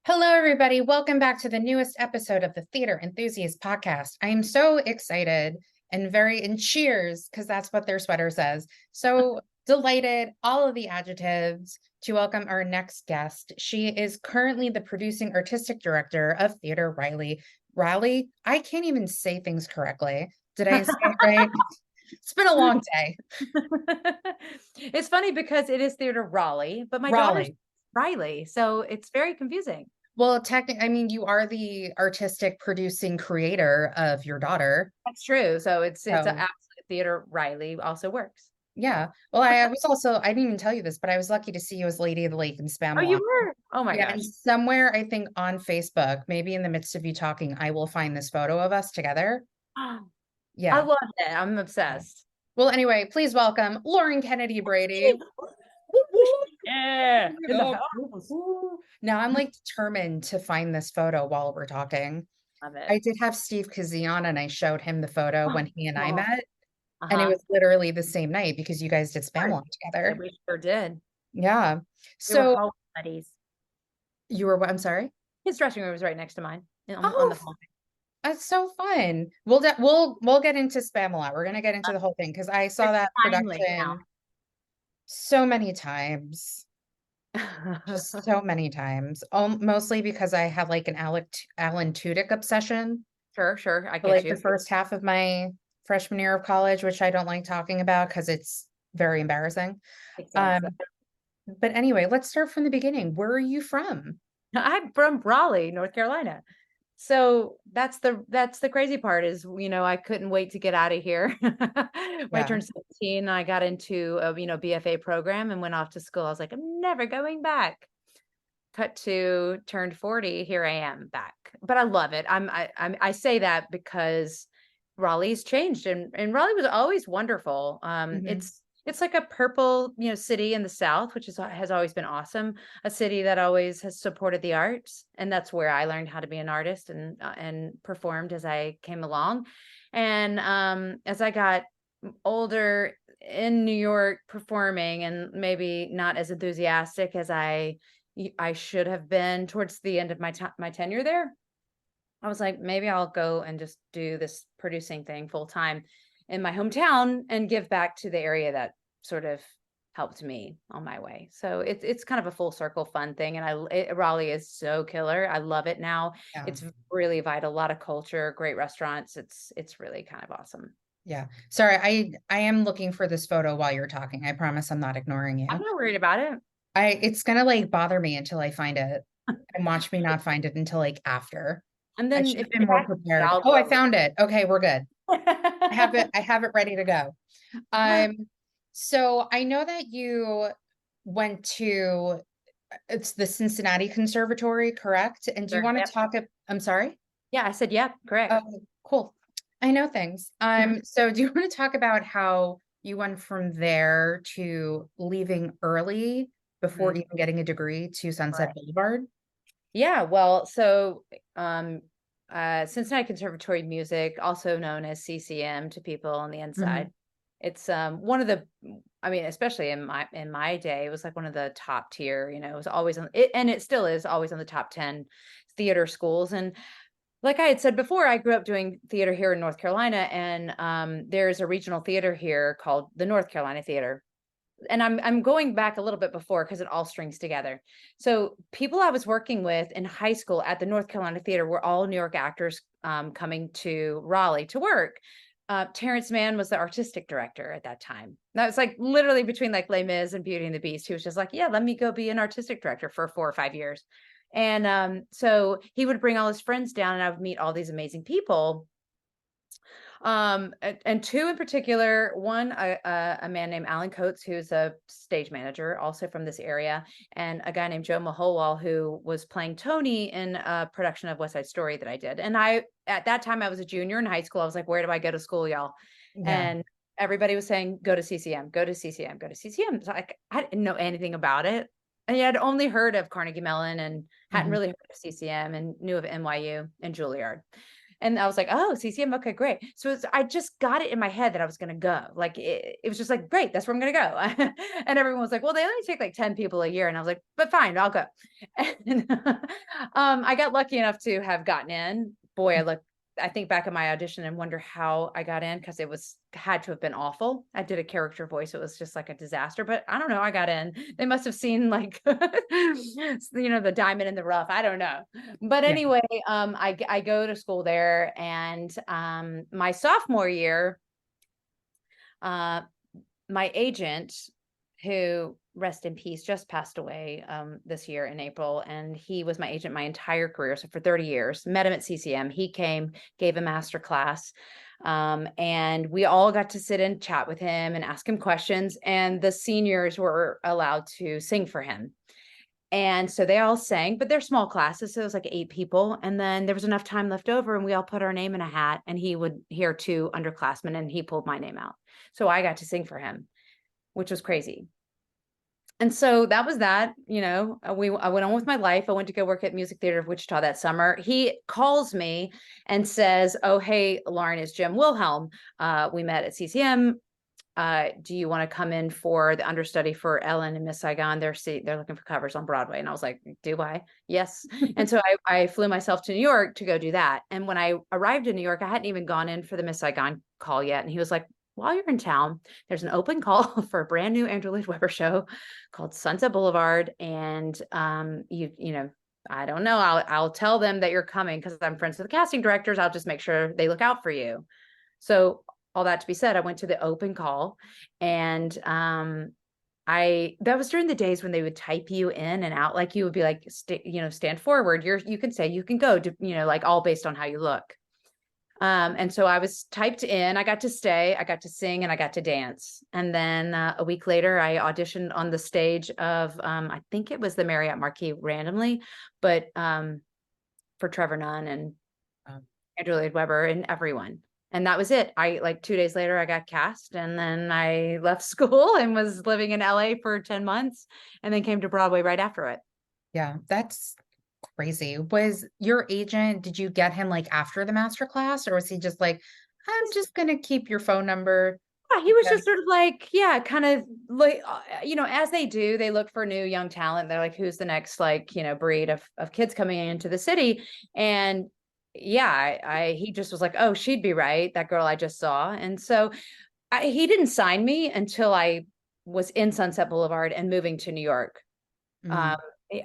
Hello, everybody. Welcome back to the newest episode of the Theatre Enthusiast podcast. I am so excited and in cheers, because that's what their sweater says. So delighted, all of the adjectives, to welcome our next guest. She is currently the producing artistic director of Theatre Raleigh. Raleigh, I can't even say things correctly. Did I say it right? It's been a long day. It's funny because it is Theatre Raleigh, but my daughter's Raleigh. Riley, so it's very confusing. Well, technically, I mean, you are the artistic producing creator of your daughter. That's true. So it's an So absolute Theatre Riley also works. yeah. Well, I was also, I didn't even tell you this, but I was lucky to see you as Lady of the Lake in Oh, you Spamalot. were? Oh my Yeah. gosh. And somewhere, I think on Facebook, maybe in the midst of you talking, I will find this photo of us together. I Yeah. love it. I'm obsessed. Well, anyway, please welcome Lauren Kennedy Brady. Yeah. In the house. Now I'm like determined to find this photo while we're talking. Love it. I did have Steve Kazian and I showed him the photo when he and I met. And it Uh-huh. was literally the same night because you guys did Spamalot Yeah, together. we sure did. Yeah. We were So hall buddies. you were what? I'm sorry. His dressing room was right next to mine on Oh, the hall. that's so fun. We'll get into Spamalot. We're gonna get into the whole thing because I saw It's that timely production so many times. now. Just so many times. Mostly because I have like an Alan Tudyk obsession Sure. I for get like the you. first half of my freshman year of college, which I don't like talking about because it's very embarrassing. Makes sense. Um, but anyway, let's start from the beginning. Where are you from? I'm from Raleigh, North Carolina. So that's the crazy part is, I couldn't wait to get out of here. When I Yeah. turned 17, I got into a, BFA program and went off to school. I was like, I'm never going back. Cut to turned 40, here I am back. But I love it. I say that because Raleigh's changed and Raleigh was always wonderful. Mhm. It's like a purple, city in the South, which has always been awesome. A city that always has supported the arts, and that's where I learned how to be an artist and performed as I came along. And as I got older in New York performing, and maybe not as enthusiastic as I should have been towards the end of my tenure there. I was like, maybe I'll go and just do this producing thing full time in my hometown and give back to the area that sort of helped me on my way. So it's kind of a full circle fun thing, and Raleigh is so killer. I love it now. Yeah. It's really vital, a lot of culture, great restaurants. It's really kind of awesome. Yeah. Sorry, I am looking for this photo while you're talking. I promise I'm not ignoring I'm you. not worried about it. It's gonna like bother me until I find it and watch me not find it until like after. And I then should if have been it more has to be, prepared. I'll Oh, I go found it. Okay, we're good. over. I have it ready to go. Um, so I know that you went to it's the Cincinnati Conservatory, correct? And do you Sure. want to Yep. talk? I'm sorry. Yeah, I said, yep, correct. Oh, cool. I know things. So do you want to talk about how you went from there to leaving early before Mhm. even getting a degree to Sunset Right. Boulevard? Yeah, well, so Cincinnati Conservatory of Music, also known as CCM to people on the inside. Mhm. It's one of the I mean, especially in my day, it was like one of the top tier, it was always on it, and it still is always on the top 10 theater schools. And like I had said before, I grew up doing theater here in North Carolina, and there's a regional theater here called the North Carolina Theater. And I'm going back a little bit before because it all strings together. So people I was working with in high school at the North Carolina Theater were all New York actors coming to Raleigh to work. Terrence Mann was the artistic director at that time. That was like literally between like Les Mis and Beauty and the Beast. He was just like, yeah, let me go be an artistic director for 4 or 5 years. And so he would bring all his friends down, and I would meet all these amazing people. And two in particular, one a man named Alan Coates, who's a stage manager, also from this area, and a guy named Joe Mahowal, who was playing Tony in a production of West Side Story that I did. And at that time, I was a junior in high school. I was like, where do I go to school, y'all? Yeah. And everybody was saying, go to CCM, go to CCM, go to CCM. So I didn't know anything about it. And I'd only heard of Carnegie Mellon and hadn't Mhm. really heard of CCM, and knew of NYU and Juilliard. And I was like, oh, CCM. Okay, great. So I just got it in my head that I was going to go. Like, it was just like, great, that's where I'm going to go. And everyone was like, well, they only take like 10 people a year. And I was like, but fine, I'll go. And I got lucky enough to have gotten in. Boy, I think back at my audition and wonder how I got in, because had to have been awful. I did a character voice. It was just like a disaster, but I don't know. I got in. They must have seen like, the diamond in the rough. I don't know. But Yeah. anyway, I go to school there, and my sophomore year, my agent, who, rest in peace, just passed away this year in April, and he was my agent my entire career. So for 30 years, met him at CCM. He came, gave a master class, and we all got to sit and chat with him and ask him questions. And the seniors were allowed to sing for him. And so they all sang, but they're small classes. So it was like 8 people. And then there was enough time left over, and we all put our name in a hat, and he would hear 2 underclassmen, and he pulled my name out. So I got to sing for him, which was crazy. And so that was that. I went on with my life. I went to go work at Music Theater of Wichita that summer. He calls me and says, oh, hey, Lauren, it's Jim Wilhelm. We met at CCM. Do you want to come in for the understudy for Ellen and Miss Saigon? They're looking for covers on Broadway. And I was like, do I? Yes. And so I flew myself to New York to go do that. And when I arrived in New York, I hadn't even gone in for the Miss Saigon call yet. And he was like, while you're in town, there's an open call for a brand new Andrew Lloyd Webber show called Sunset Boulevard. And I don't know, I'll tell them that you're coming, because I'm friends with the casting directors. I'll just make sure they look out for you. So all that to be said, I went to the open call, and that was during the days when they would type you in and out. Like, you would be like, stand forward. You can say, you can go to, like, all based on how you look. And so I was typed in, I got to stay, I got to sing, and I got to dance. And then a week later, I auditioned on the stage of, I think it was the Marriott Marquis randomly, but for Trevor Nunn and Andrew Lloyd Webber and everyone. And that was it. Like 2 days later, I got cast, and then I left school and was living in LA for 10 months, and then came to Broadway right after it. Yeah, that's crazy. Was your agent, did you get him like after the master class, or was he just like, I'm just gonna keep your phone number? Yeah, he was just sort of like, yeah, kind of like, as they do, they look for new young talent. They're like, who's the next, like, breed of kids coming into the city? And yeah, he just was like, oh, she'd be right, that girl I just saw. And so he didn't sign me until I was in Sunset Boulevard and moving to New York. Mm.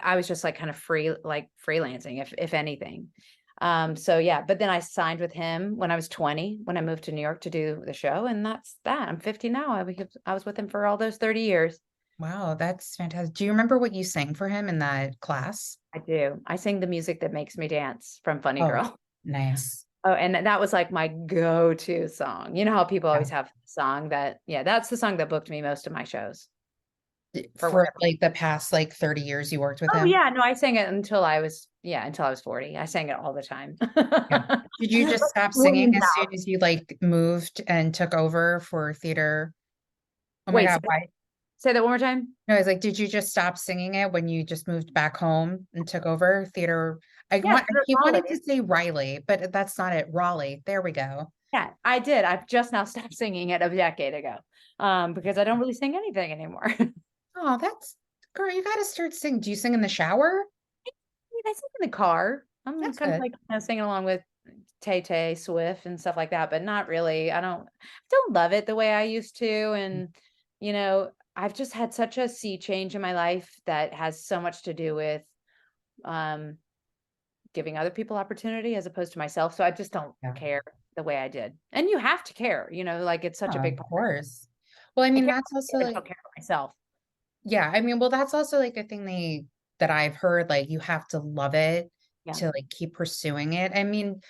I was just like kind of freelancing, if anything. So yeah, but then I signed with him when I was 20, when I moved to New York to do the show. And that's that. I'm 50 now. I was with him for all those 30 years. Wow, that's fantastic. Do you remember what you sang for him in that class? I do. I sing The Music That Makes Me Dance from Funny Oh, Girl. nice. Oh, and that was like my go-to song. You know how people Yeah. always have a song that's the song that booked me most of my shows. For For whatever. like the past like 30 years you worked with Oh him? yeah, no, I sang it until I was 40. I sang it all the time. Yeah. Did you just stop singing Williams as soon House. as you like moved and took over for theater? Oh my Wait, God, why? say that one more time. No, I was like, did you just stop singing it when you just moved back home and took over theater? Yeah, I Theatre keep wanting to Raleigh. say Riley, but that's not it. Raleigh. There we go. Yeah, I did. I've just now stopped singing it a decade ago. Because I don't really sing anything anymore. Oh, that's girl, you got to start singing. Do you sing in the shower? I sing in the car. I'm That's kind of good. like, singing along with Tay Tay Swift and stuff like that, but not really. I don't love it the way I used to. And, I've just had such a sea change in my life that has so much to do with um, giving other people opportunity as opposed to myself. So I just don't Yeah. care the way I did. And you have to care, like it's such a Oh, big of part. course. Well, I I mean, care that's about also I like, don't care about myself. yeah, I mean, well, that's also like a thing that I've heard, like you have to love it Yeah. to like keep pursuing it. I mean,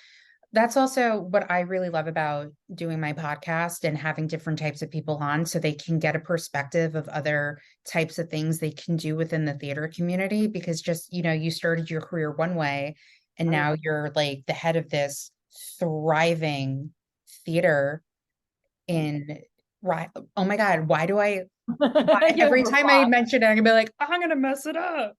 that's also what I really love about doing my podcast and having different types of people on so they can get a perspective of other types of things they can do within the theater community because just, you started your career one way and Oh yeah. now you're like the head of this thriving theater in Right. Oh my God. You have Every a time I block. mention it, I'm gonna be like, I'm gonna mess it up.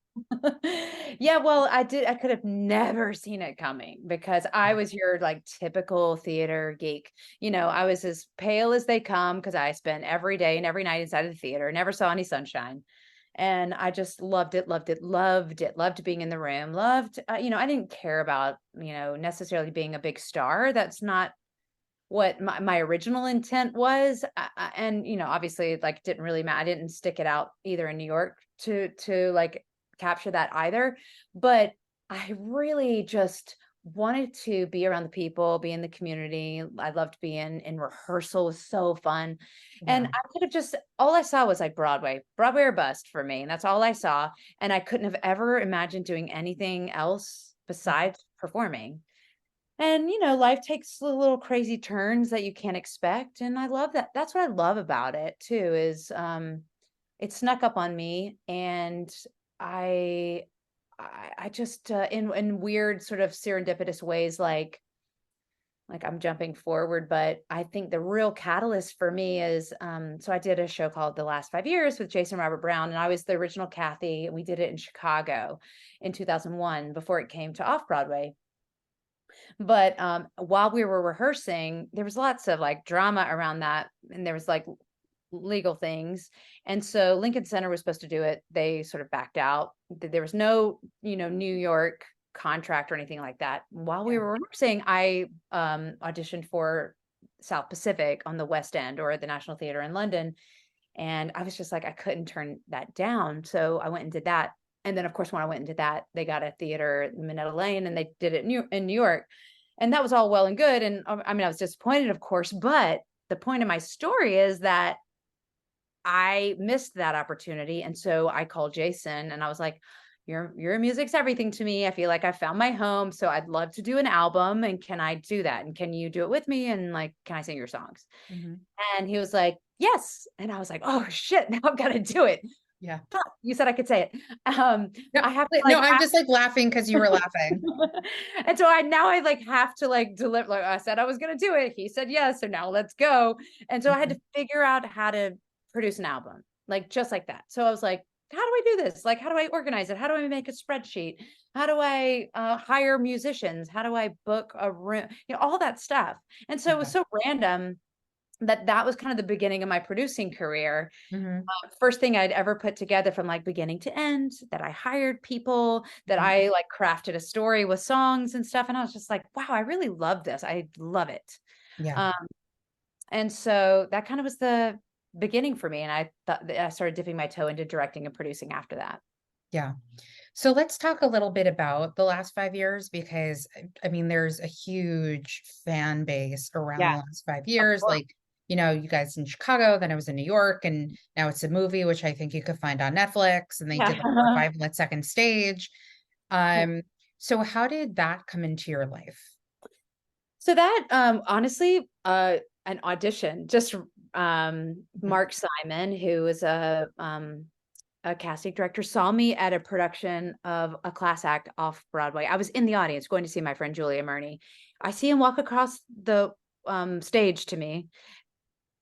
Yeah, well, I could have never seen it coming because I was your like typical theater geek. I was as pale as they come because I spent every day and every night inside of the theater, never saw any sunshine. And I just loved it, loved it, loved it, loved being in the room, loved, I didn't care about, necessarily being a big star. That's not what my original intent was. And, obviously, like, didn't really matter. I didn't stick it out either in New York to like capture that either. But I really just wanted to be around the people, be in the community. I loved being in rehearsal, was so fun. And Yeah. I could have just, all I saw was like Broadway or bust for me. And that's all I saw. And I couldn't have ever imagined doing anything else besides performing. And, life takes little crazy turns that you can't expect. And I love that. That's what I love about it too, is it snuck up on me. And I I just in weird sort of serendipitous ways, like I'm jumping forward, but I think the real catalyst for me is so I did a show called The Last 5 Years with Jason Robert Brown, and I was the original Kathy, and we did it in Chicago in 2001 before it came to off Broadway. But while we were rehearsing, there was lots of like drama around that, and there was like legal things. And so Lincoln Center was supposed to do it. They sort of backed out. There was no, New York contract or anything like that. While we Yeah. were rehearsing, I auditioned for South Pacific on the West End, or the National Theatre in London. And I was just like, I couldn't turn that down. So I went and did that. And then, of course, when I went and did that, they got a theater in Minetta Lane, and they did it in New York. And that was all well and good. And I mean, I was disappointed, of course, but the point of my story is that I missed that opportunity. And so I called Jason and I was like, your music's everything to me. I feel like I found my home. So I'd love to do an album. And can I do that? And can you do it with me? And like, can I sing your songs? Mhm. And he was like, yes. And I was like, oh shit, now I've got to do it. Yeah. Fuck, you said I could say it. No, I have to no, like I'm just like laughing because you were laughing. and so I like have to like deliver, like I said I was gonna do it. He said yes, so now let's go. And so I had Mhm. to figure out how to produce an album, like just like that. So I was like, how do I do this? Like, how do I organize it? How do I make a spreadsheet? How do I hire musicians? How do I book a room? All that stuff. And so it was Yeah. so random that was kind of the beginning of my producing career. Mhm. First thing I'd ever put together from like beginning to end, that I hired people, that Mhm. I like crafted a story with songs and stuff. And I was just like, wow, I really love this. I love it. Yeah. Um, and so that kind of was the beginning for me. And I thought that I started dipping my toe into directing and producing after that. Yeah. So let's talk a little bit about the last 5 years because I mean, there's a huge fan base around Yeah, the last five of years. course. Like, you guys in Chicago, then I was in New York, and now it's a movie, which I think you could find on Netflix, and they did like a Yeah. revival at Second Stage. Um, so how did that come into your life? So that honestly, an audition, just Mhm. Mark Simon, who is a casting director, saw me at a production of a class act off Broadway. I was in the audience going to see my friend Julia Murney. I see him walk across the stage to me,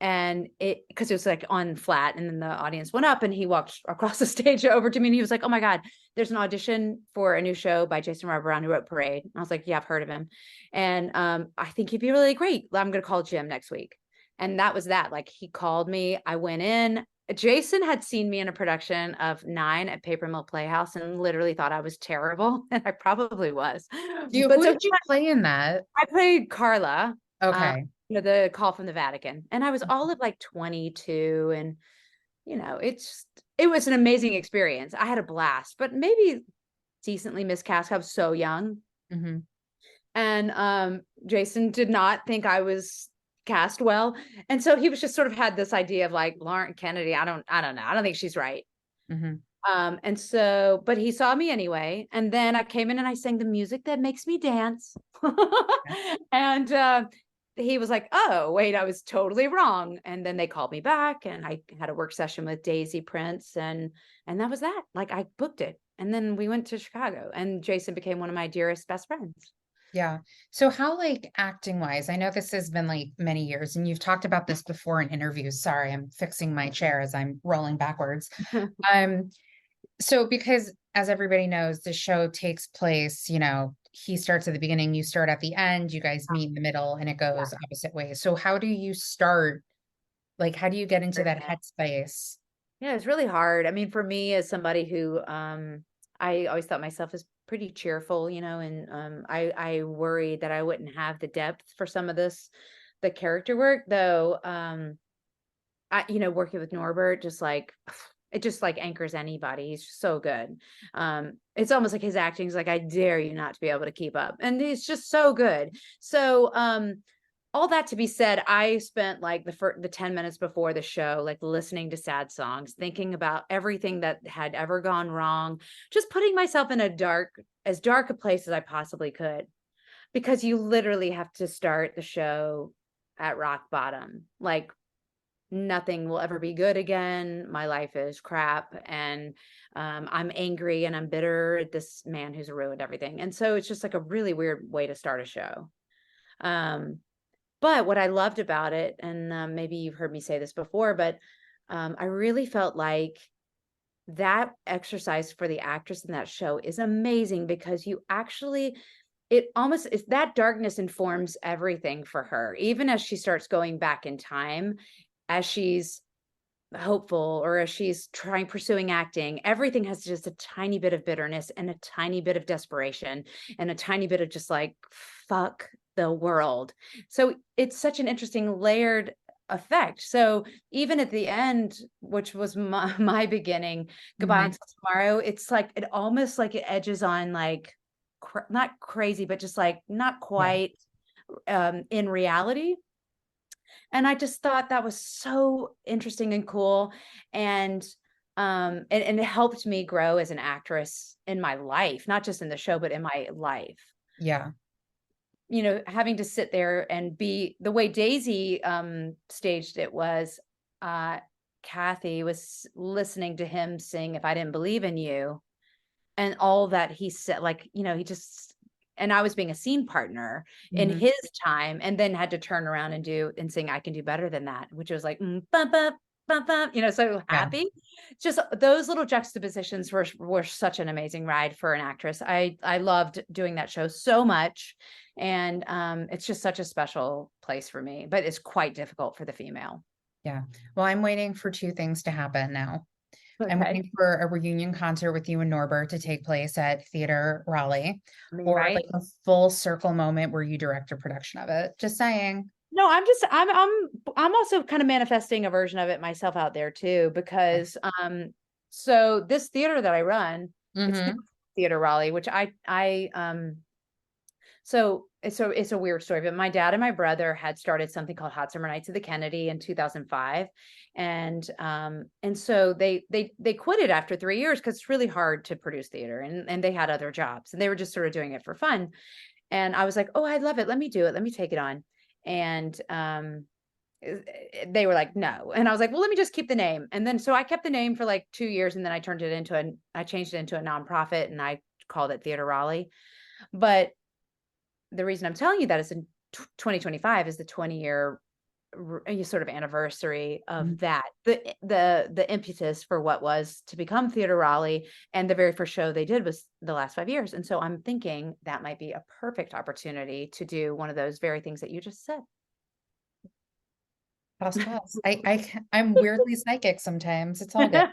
and because it was like on flat, and then the audience went up, and he walked across the stage over to me, and he was like, oh my God, there's an audition for a new show by Jason Robert Brown, who wrote Parade. And I was like, yeah, I've heard of him. And I think he'd be really great. I'm going to call Jim next week. And that was that. Like, he called me, I went in. Jason had seen me in a production of Nine at Paper Mill Playhouse and literally thought I was terrible. And I probably was. But Who so did you play in that? I played Carla, uh, Okay. the call from the Vatican. And I was all of like 22. And, it was an amazing experience. I had a blast, but maybe decently miscast. I was so young. Mhm. And Jason did not think I was cast well. And so he was just sort of had this idea of like Lauren Kennedy. I don't know. I don't think she's right. Mhm. And so, but he saw me anyway. And then I came in and I sang the music that makes me dance. Yeah. And he was like, oh, wait, I was totally wrong. And then they called me back and I had a work session with Daisy Prince, and that was that. Like, I booked it. And then we went to Chicago, and Jason became one of my dearest best friends. Yeah. So how like acting wise, I know this has been like many years and you've talked about this before in interviews. Sorry, I'm fixing my chair as I'm rolling backwards. Um, so because as everybody knows, the show takes place, he starts at the beginning, you start at the end, you guys meet in the middle and it Yeah. goes opposite ways. So how do you start? Like, how do you get into that headspace? Yeah, it's really hard. I mean, for me as somebody who I always thought myself as pretty cheerful, and I worried that I wouldn't have the depth for some of the character work, though. Working with Norbert, just like it just like anchors anybody. He's so good. It's almost like his acting is like, I dare you not to be able to keep up. And he's just so good. So all that to be said, I spent like the 10 minutes before the show, like listening to sad songs, thinking about everything that had ever gone wrong, just putting myself in as dark a place as I possibly could, because you literally have to start the show at rock bottom. Like nothing will ever be good again. My life is crap. And I'm angry and I'm bitter at this man who's ruined everything. And so it's just like a really weird way to start a show. But what I loved about it, and maybe you've heard me say this before, but I really felt like that exercise for the actress in that show is amazing, because it almost is that darkness informs everything for her, even as she starts going back in time, as she's hopeful or as she's pursuing acting. Everything has just a tiny bit of bitterness and a tiny bit of desperation and a tiny bit of just like, fuck the world. So it's such an interesting layered effect. So even at the end, which was my beginning, Goodbye Mhm. Until Tomorrow, it's like it almost like it edges on like not crazy, but just like not Yeah. quite in reality. And I just thought that was so interesting and cool. And and it helped me grow as an actress in my life, not just in the show, but in my life. Yeah. Having to sit there and be the way Daisy staged it was, uh Kathy was listening to him sing If I Didn't Believe in You, and all that he said, like, he just, and I was being a scene partner in Mhm. his time, and then had to turn around and sing I Can Do Better Than That, which was like, bum, bum, bum, bum, so Yeah. happy. Just those little juxtapositions were such an amazing ride for an actress. I loved doing that show so much. And it's just such a special place for me, but it's quite difficult for the female. Yeah. Well, I'm waiting for two things to happen now. I'm Okay. waiting for a reunion concert with you and Norbert to take place at Theatre Raleigh, I mean, or right. like a full circle moment where you direct a production of it. Just saying. No, I'm also kind of manifesting a version of it myself out there too, because so this theater that I run, it's Mm-hmm. Theatre Raleigh, which it's a weird story, but my dad and my brother had started something called Hot Summer Nights of the Kennedy in 2005. And so they quit it after 3 years, because it's really hard to produce theater, and they had other jobs and they were just sort of doing it for fun. And I was like, oh, I love it. Let me do it. Let me take it on. And they were like, no. And I was like, well, let me just keep the name. And then so I kept the name for like 2 years, and then I changed it into a nonprofit, and I called it Theatre Raleigh. But the reason I'm telling you that is in 2025 is the 20-year sort of anniversary of that, the impetus for what was to become Theatre Raleigh. And the very first show they did was the last 5 years. And so I'm thinking that might be a perfect opportunity to do one of those very things that you just said. Pass, pass. I'm weirdly psychic sometimes. It's all good.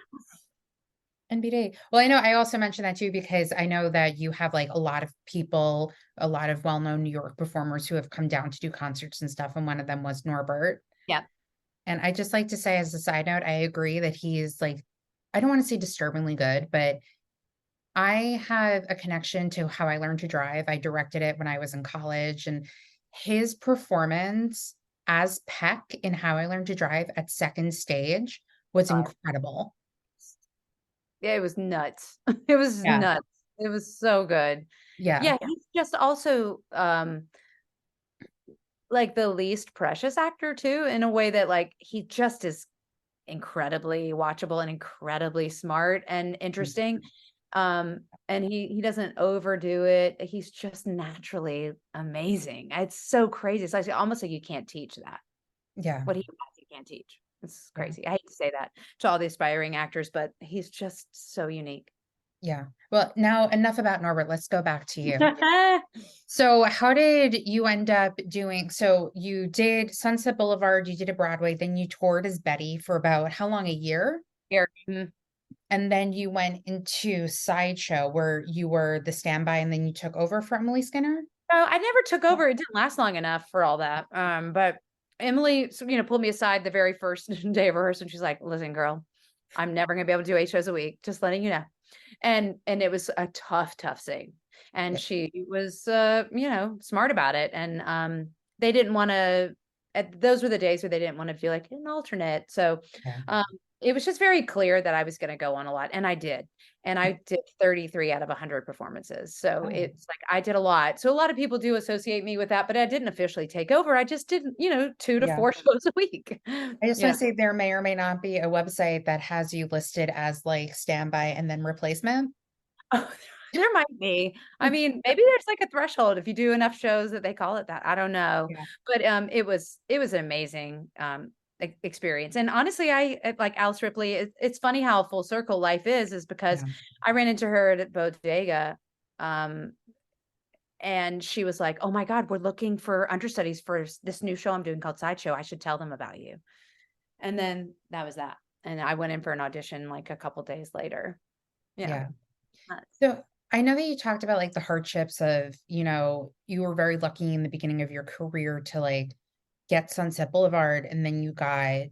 NBD. Well, I know I also mentioned that too because I know that you have like a lot of people, a lot of well-known New York performers who have come down to do concerts and stuff, and one of them was Norbert. Yeah. And I just like to say, as a side note, I agree that he's like, I don't want to say disturbingly good, but I have a connection to how I learned to drive. I directed it when I was in college, and his performance as Peck in How I Learned to Drive at second stage was incredible. Yeah, it was nuts. It was Yeah. nuts. It was so good. Yeah. Yeah, he's just also like the least precious actor too, in a way that like he just is incredibly watchable and incredibly smart and interesting. And he doesn't overdo it. He's just naturally amazing. It's so crazy. It's like almost like you can't teach that. Yeah. What he has, you can't teach. It's Yeah. crazy. I hate to say that to all the aspiring actors, but he's just so unique. Yeah. Well, now enough about Norbert. Let's go back to you. So how did you end up doing, so you did Sunset Boulevard, you did a Broadway, then you toured as Betty for about how long, a year? Here. Mhm. And then you went into Sideshow where you were the standby and then you took over for Emily Skinner? So I never took over. It didn't last long enough for all that. But Emily, pulled me aside the very first day of rehearsal. And she's like, "Listen, girl, I'm never gonna be able to do 8 shows a week. Just letting you know." And it was a tough sing. And Yeah. she was, smart about it. And they didn't want to. Those were the days where they didn't want to feel like an alternate. So Yeah. um, it was just very clear that I was going to go on a lot, and I did. And I did 33 out of 100 performances. So Oh, it's like I did a lot. So a lot of people do associate me with that, but I didn't officially take over. I just did, 2 to 4 shows a week. I just want to say there may or may not be a website that has you listed as like standby and then replacement. Oh, there might be. I mean, maybe there's like a threshold if you do enough shows that they call it that. I don't know. Yeah. But it was an amazing experience. And honestly, like Alice Ripley, it's funny how full circle life is because Yeah. I ran into her at Bodega. Um, and she was like, "Oh my God, we're looking for understudies for this new show I'm doing called Sideshow. I should tell them about you." And then that was that. And I went in for an audition like a couple days later. Yeah. Yeah. So I know that you talked about like the hardships of, you were very lucky in the beginning of your career to like get Sunset Boulevard and then you got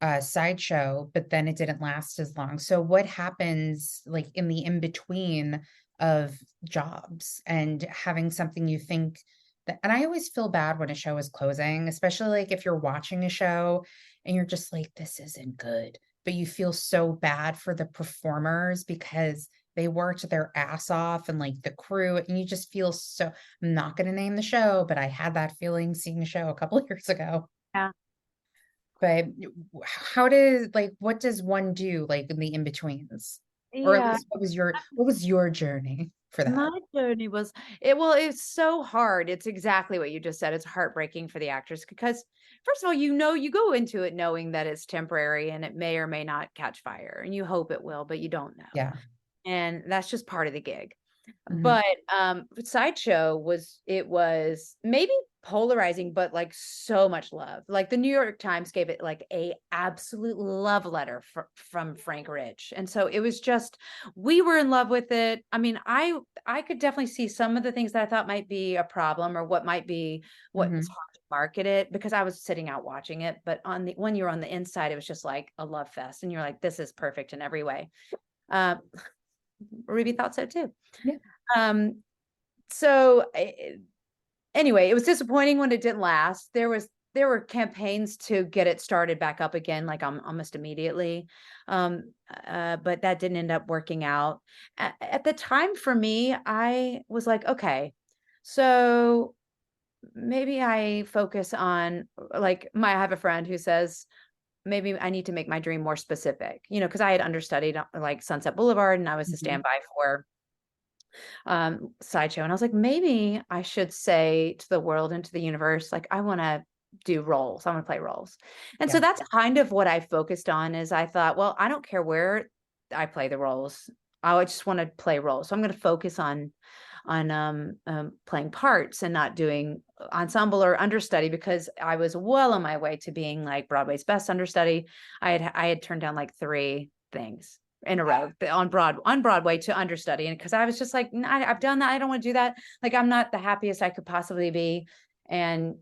a Sideshow, but then it didn't last as long. So what happens like in the in between of jobs and having something you think that, and I always feel bad when a show is closing, especially like if you're watching a show and you're just like, this isn't good, but you feel so bad for the performers because they worked their ass off and like the crew, and you just feel so, I'm not going to name the show, but I had that feeling seeing a show a couple of years ago. Yeah. But how did like what does one do like in the in-betweens? Or at Yeah. least what was your journey for that? My journey was it's so hard. It's exactly what you just said. It's heartbreaking for the actors because first of all, you go into it knowing that it's temporary and it may or may not catch fire and you hope it will, but you don't know. Yeah. And that's just part of the gig. Mhm. But Sideshow was maybe polarizing, but like so much love. Like the New York Times gave it like a absolute love letter from Frank Rich. And so it was just we were in love with it. I mean, I could definitely see some of the things that I thought might be a problem or what might be what's Mhm. hard to market it because I was sitting out watching it. But when you're on the inside, it was just like a love fest. And you're like, this is perfect in every way. Um, Ruby thought so too. Yeah. Um, so anyway, it was disappointing when it didn't last. There were campaigns to get it started back up again, like almost immediately. But that didn't end up working out. At the time for me, I was like, okay, so maybe I focus on I have a friend who says, maybe I need to make my dream more specific, because I had understudied like Sunset Boulevard and I was a Mhm. standby for Sideshow. And I was like, maybe I should say to the world and to the universe, like, I want to do roles. I want to play roles. And so Yeah. that's kind of what I focused on is I thought, well, I don't care where I play the roles. I just want to play roles. So I'm going to focus on playing parts and not doing ensemble or understudy because I was well on my way to being like Broadway's best understudy. I had turned down like 3 things in a row on Broadway to understudy, and because I was just like, I've done that. I don't want to do that. Like I'm not the happiest I could possibly be, and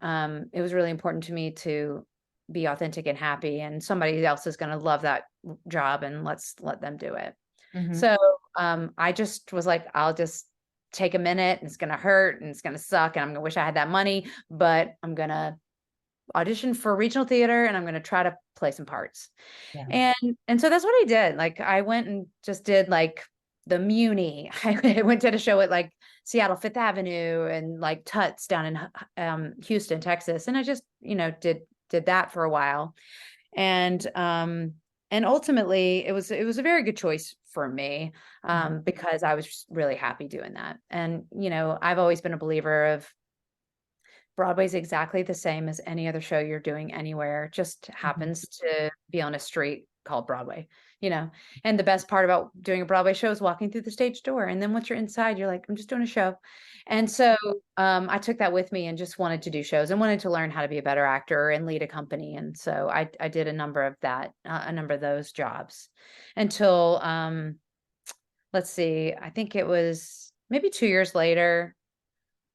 it was really important to me to be authentic and happy, and somebody else is going to love that job, and let's let them do it. Mhm. So I just was like, I'll just take a minute and it's going to hurt and it's going to suck. And I'm going to wish I had that money, but I'm going to audition for regional theater and I'm going to try to play some parts. Yeah. And so that's what I did. Like I went and just did like the Muni. I went to a show at like Seattle Fifth Avenue and like Tuts down in Houston, Texas. And I just, did that for a while. And and ultimately it was a very good choice for me, because I was just really happy doing that. And, I've always been a believer of Broadway's exactly the same as any other show you're doing anywhere, just Mhm. happens to be on a street called Broadway, you know? And the best part about doing a Broadway show is walking through the stage door. And then once you're inside, you're like, I'm just doing a show. And so I took that with me and just wanted to do shows and wanted to learn how to be a better actor and lead a company. And so I did a number of a number of those jobs until, let's see, I think it was maybe 2 years later,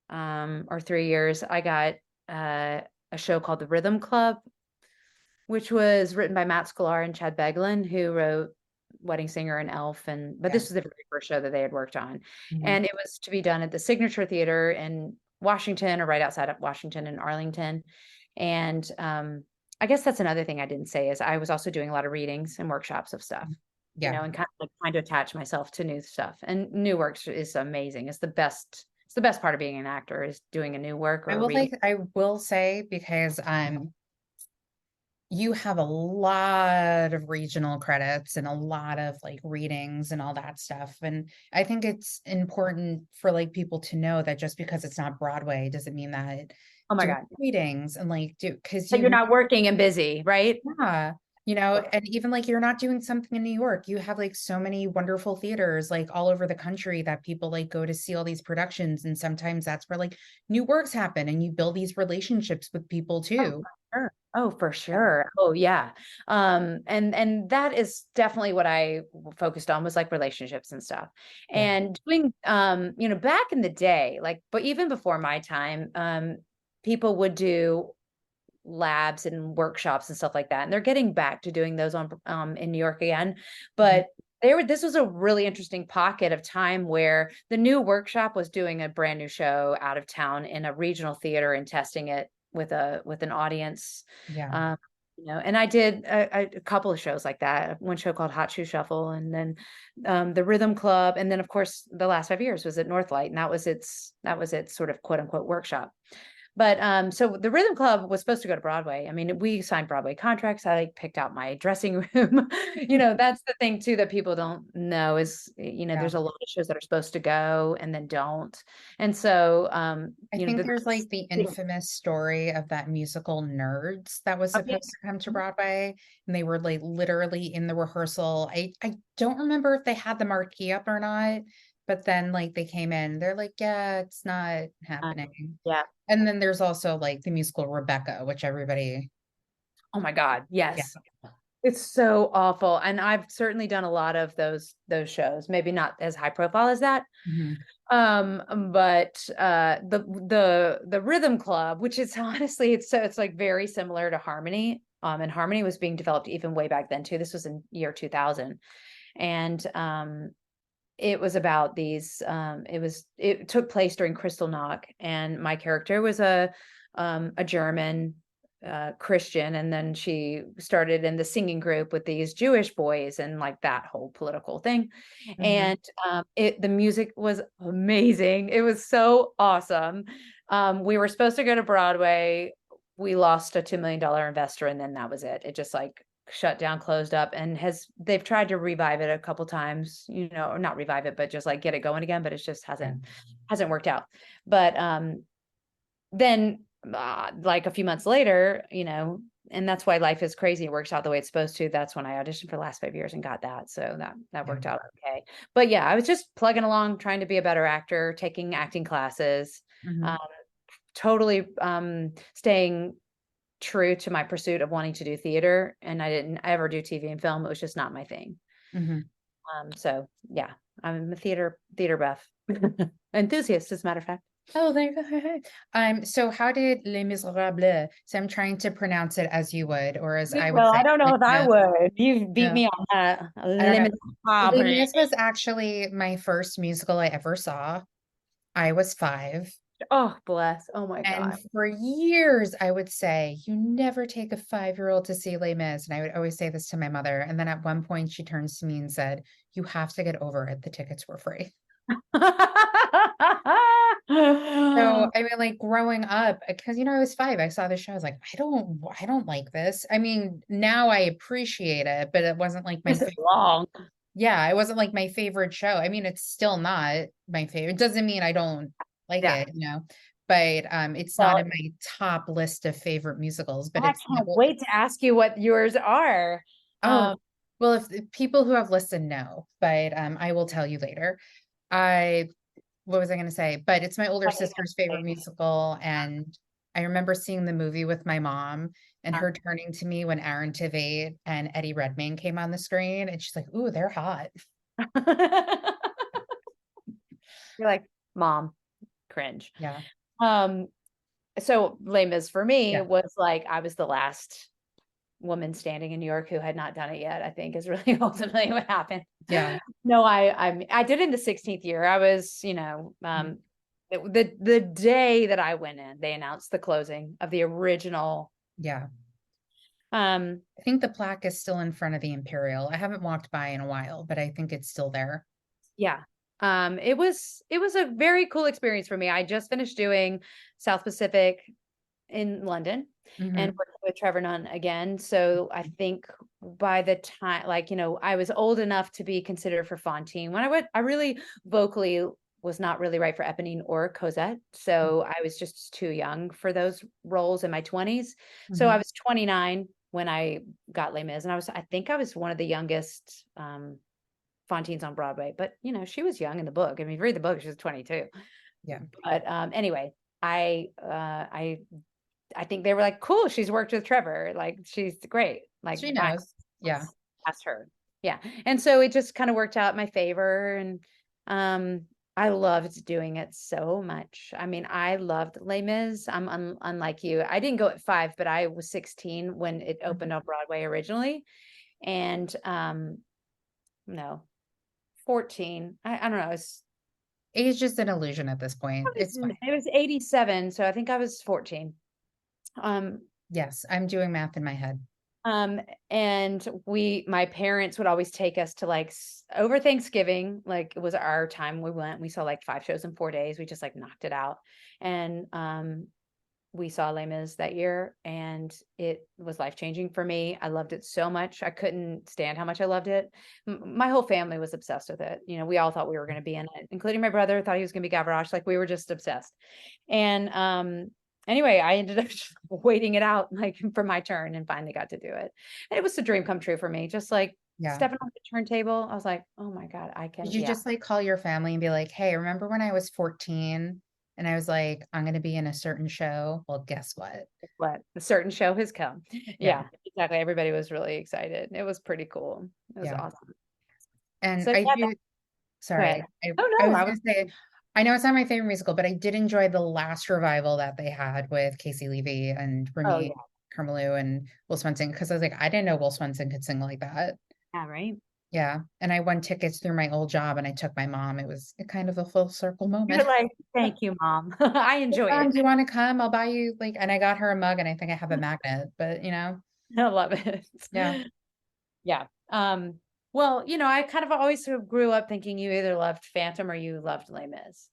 or 3 years, I got a show called The Rhythm Club, which was written by Matt Sklar and Chad Beglin, who wrote Wedding Singer and Elf. But Yeah. this was the very first show that they had worked on. Mhm. And it was to be done at the Signature Theater in Washington, or right outside of Washington in Arlington. And I guess that's another thing I didn't say is I was also doing a lot of readings and workshops of stuff, Yeah. and kind of like trying to attach myself to new stuff. And new works is amazing. It's the best. It's the best part of being an actor is doing a new work or reading. I will say, because you have a lot of regional credits and a lot of like readings and all that stuff. And I think it's important for like people to know that just because it's not Broadway doesn't mean that Oh my doing God. readings and like because But you're not working and busy, right? yeah, and even like you're not doing something in New York, you have like so many wonderful theaters like all over the country that people like go to see all these productions. And sometimes that's where like new works happen and you build these relationships with people Oh, too. for sure. Oh, for Yeah. sure. Oh, yeah. And that is definitely what I focused on was like relationships and stuff. Yeah. And doing, back in the day, like, but even before my time, people would do labs and workshops and stuff like that. And they're getting back to doing those on in New York again. Mhm. But this was a really interesting pocket of time where the new workshop was doing a brand new show out of town in a regional theater and testing it with an audience. Yeah. Um, and I did a couple of shows like that. One show called Hot Shoe Shuffle, and then the Rhythm Club, and then of course the last 5 years was at Northlight, and that was its sort of quote unquote workshop. But so the Rhythm Club was supposed to go to Broadway. I mean, we signed Broadway contracts. I like picked out my dressing room. That's the thing too that people don't know is, Yeah. there's a lot of shows that are supposed to go and then don't. And so, I think the there's like the infamous story of that musical Nerds that was oh, yeah. supposed to come to Broadway, and they were like literally in the rehearsal. I don't remember if they had the marquee up or not, but then like they came in, they're like, yeah, it's not happening. Yeah. And then there's also like the musical Rebecca, which everybody, Oh my God. yeah. Yes. It's so awful. And I've certainly done a lot of those shows, maybe not as high profile as that. Mhm. But the Rhythm Club, which is honestly it's like very similar to Harmony. And Harmony was being developed even way back then too. This was in year 2000. And it was about these it took place during Kristallnacht, and my character was a German Christian, and then she started in the singing group with these Jewish boys and like that whole political thing. Mhm. And the music was amazing. It was so awesome. We were supposed to go to Broadway. We lost a $2 million investor, and then that was it. It just like shut down, closed up, and they've tried to revive it a couple times, or not revive it, but just like get it going again, but it just Yeah. hasn't worked out. But then like a few months later, and that's why life is crazy. It works out the way it's supposed to. That's when I auditioned for the last 5 years and got that. So that Yeah. worked out okay. But yeah, I was just plugging along, trying to be a better actor, taking acting classes, Mhm. um, totally staying true to my pursuit of wanting to do theater. And I didn't ever do TV and film. It was just not my thing. Mhm. So yeah, I'm a theater buff. Enthusiast, as a matter of fact. Oh, there you go. So how did Les Miserables? So I'm trying to pronounce it as you would, or as I would Well, say, I don't know Les if I Mis. would. You beat No, me on that. I don't know. Limit. Les Mis was actually my first musical I ever saw. I was 5. Oh, bless. Oh my And God. for years, I would say, you never take a 5-year-old to see Les Mis. And I would always say this to my mother. And then at one point, she turns to me and said, you have to get over it. The tickets were free. So, I mean, like growing up, because I was 5, I saw the show, I was like, I don't like this. I mean, now I appreciate it, but it wasn't like my This is long. yeah, it wasn't like my favorite show. I mean, it's still not my favorite. It doesn't mean I don't like Yeah. it. But it's not Well, in my top list of favorite musicals, but I it's my can't wait to ask you what yours are. oh, Um, well, if the people who have listened know, but I will tell you later. I what was I going to say? But it's my older sister's favorite musical, and I remember seeing the movie with my mom and her turning to me when Aaron Tveit and Eddie Redmayne came on the screen, and she's like, "Ooh, they're hot." You're like, mom, cringe. Yeah, Um, so Les Mis for me yeah, was like I was the last woman standing in New York who had not done it yet, I think is really ultimately what happened. yeah, No, I did it in the 16th year. I was, the day that I went in, they announced the closing of the original. yeah. Um, I think the plaque is still in front of the Imperial. I haven't walked by in a while, but I think it's still there. yeah. It was a very cool experience for me. I just finished doing South Pacific in London and Hmm. working with Trevor Nunn again. So I think by the time, I was old enough to be considered for Fontaine. When I went, I really vocally was not really right for Eponine or Cosette. So I was just too young for those roles in my 20s. So I Hmm. was 29 when I got Les Mis, and I think I was one of the youngest Fontaine's on Broadway, but she was young in the book. I mean, if you read the book, she was 22. Yeah, But anyway, I think they were like, cool, she's worked with Trevor. Like, she's great. Like, she fine, knows. Yeah. let's ask her. Yeah. And so it just kind of worked out in my favor. And I loved doing it so much. I mean, I loved Les Mis. I'm unlike you. I didn't go at 5, but I was 16 when it opened on Broadway originally. And no, 14. I don't know. Age is just an illusion at this point. It's fine. It was 87, so I think I was 14. Um, Yes, I'm doing math in my head. and my parents would always take us to like over Thanksgiving, like it was our time. We saw like 5 shows in 4 days. We just like knocked it out. And we saw Les Mis that year, and it was life-changing for me. I loved it so much. I couldn't stand how much I loved it. My whole family was obsessed with it. We all thought we were going to be in it, including my brother thought he was going to be Gavroche. Like, we were just obsessed. And anyway, I ended up just waiting it out like for my turn, and finally got to do it. And it was a dream come true for me. Just like Yeah. stepping on the turntable, I was like, oh my God, I Did can, you yeah. just like call your family and be like, hey, remember when I was 14 and I was like, I'm going to be in a certain show? Well, guess what? What a certain show has come. Yeah. Yeah, exactly. Everybody was really excited. It was pretty cool. It was Yeah. awesome. And So I yeah, do, go ahead. sorry, Oh I no, was I going was to say, I know it's not my favorite musical, but I did enjoy the last revival that they had with Casey Levy and oh Remy yeah, Carmelou and Will Swenson, because I was like, I didn't know Will Swenson could sing like that. yeah, right. Yeah. And I won tickets through my old job and I took my mom. It was kind of a full circle You're moment. like, thank you, mom. I enjoy it. Do you want to come? I'll buy you like, and I got her a mug and I think I have a magnet, but I love it. yeah. Yeah. Well, I kind of always sort of grew up thinking you either loved Phantom or you loved Les Mis.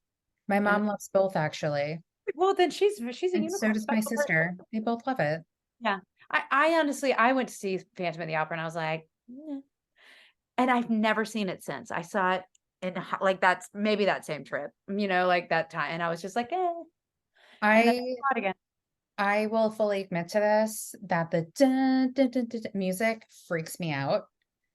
My And mom loves both actually. well, then she's a And so unicorn. does my sister. They both love it. Yeah. I honestly, I went to see Phantom of the Opera and I was like, "Eh." And I've never seen it since. I saw it in like that's maybe that same trip, like that time. And I was just like, eh. And then I I saw it again. I will fully admit to this that the dun, dun, dun, dun, dun music freaks me out.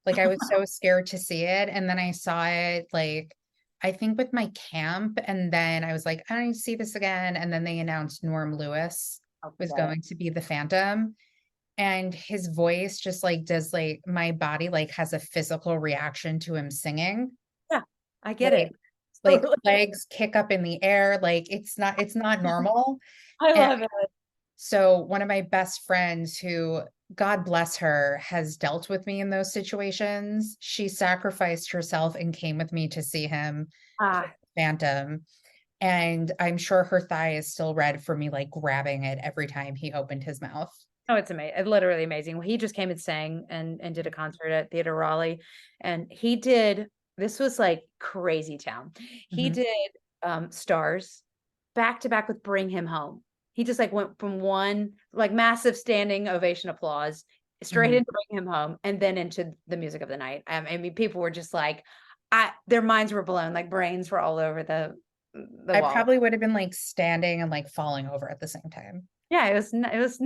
Like I was so scared to see it. And then I saw it like I think with my camp. And then I was like, I need to see this again. And then they announced Norm Lewis Oh, was forget it. going to be the Phantom. And his voice just like does like my body like has a physical reaction to him singing. Yeah, I get Like it. like legs kick up in the air. Like it's not normal. I And love it. so one of my best friends who, God bless her, has dealt with me in those situations. She sacrificed herself and came with me to see him Ah, Phantom. And I'm sure her thigh is still red for me, like grabbing it every time he opened his mouth. oh, it's amazing. It's literally amazing. He just came and sang and did a concert at Theatre Raleigh. And this was like crazy town. He Mhm. did Stars. back to back with Bring Him Home. He just like went from one like massive standing ovation applause straight Mhm. into Bring Him Home and then into the music of the night. I mean, people were just like, their minds were blown, like brains were all over the I wall. probably would have been like standing and like falling over at the same time. Yeah, it was nuts.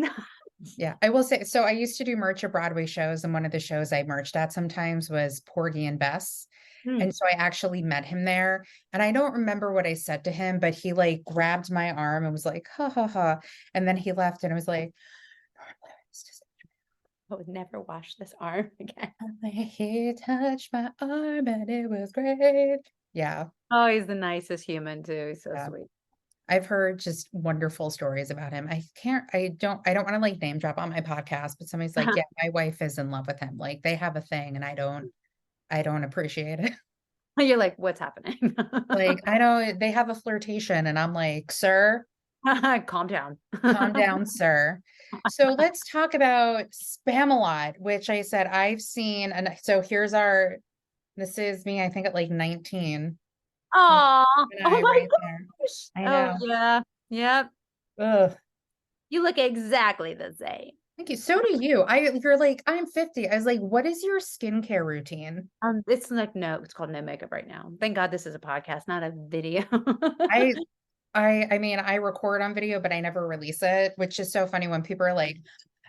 Yeah, I will say, so I used to do merch at Broadway shows, and one of the shows I merched at sometimes was Porgy and Bess. Hmm. And so I actually met him there. And I don't remember what I said to him, but he like grabbed my arm and was like, ha ha ha. And then he left and I was like, I would never wash this arm again. he touched my arm and it was great. Yeah. Oh, he's the nicest human too. He's so Yeah. sweet. I've heard just wonderful stories about him. I don't want to like name drop on my podcast, but somebody's like, yeah, my wife is in love with him. Like they have a thing and I don't appreciate it. You're like, what's happening? Like, I know they have a flirtation and I'm like, sir, Calm down. calm down, sir. So let's talk about Spamalot, which I said I've seen. And so this is me, I think at like 19. Oh, And oh I my right there. gosh. I Oh know. yeah. Yep. Ugh. You look exactly the same. Thank you. So do you. You're like, I'm 50. I was like, what is your skincare routine? It's like it's called no makeup right now. Thank God this is a podcast, not a video. I I mean, I record on video, but I never release it, which is so funny when people are like,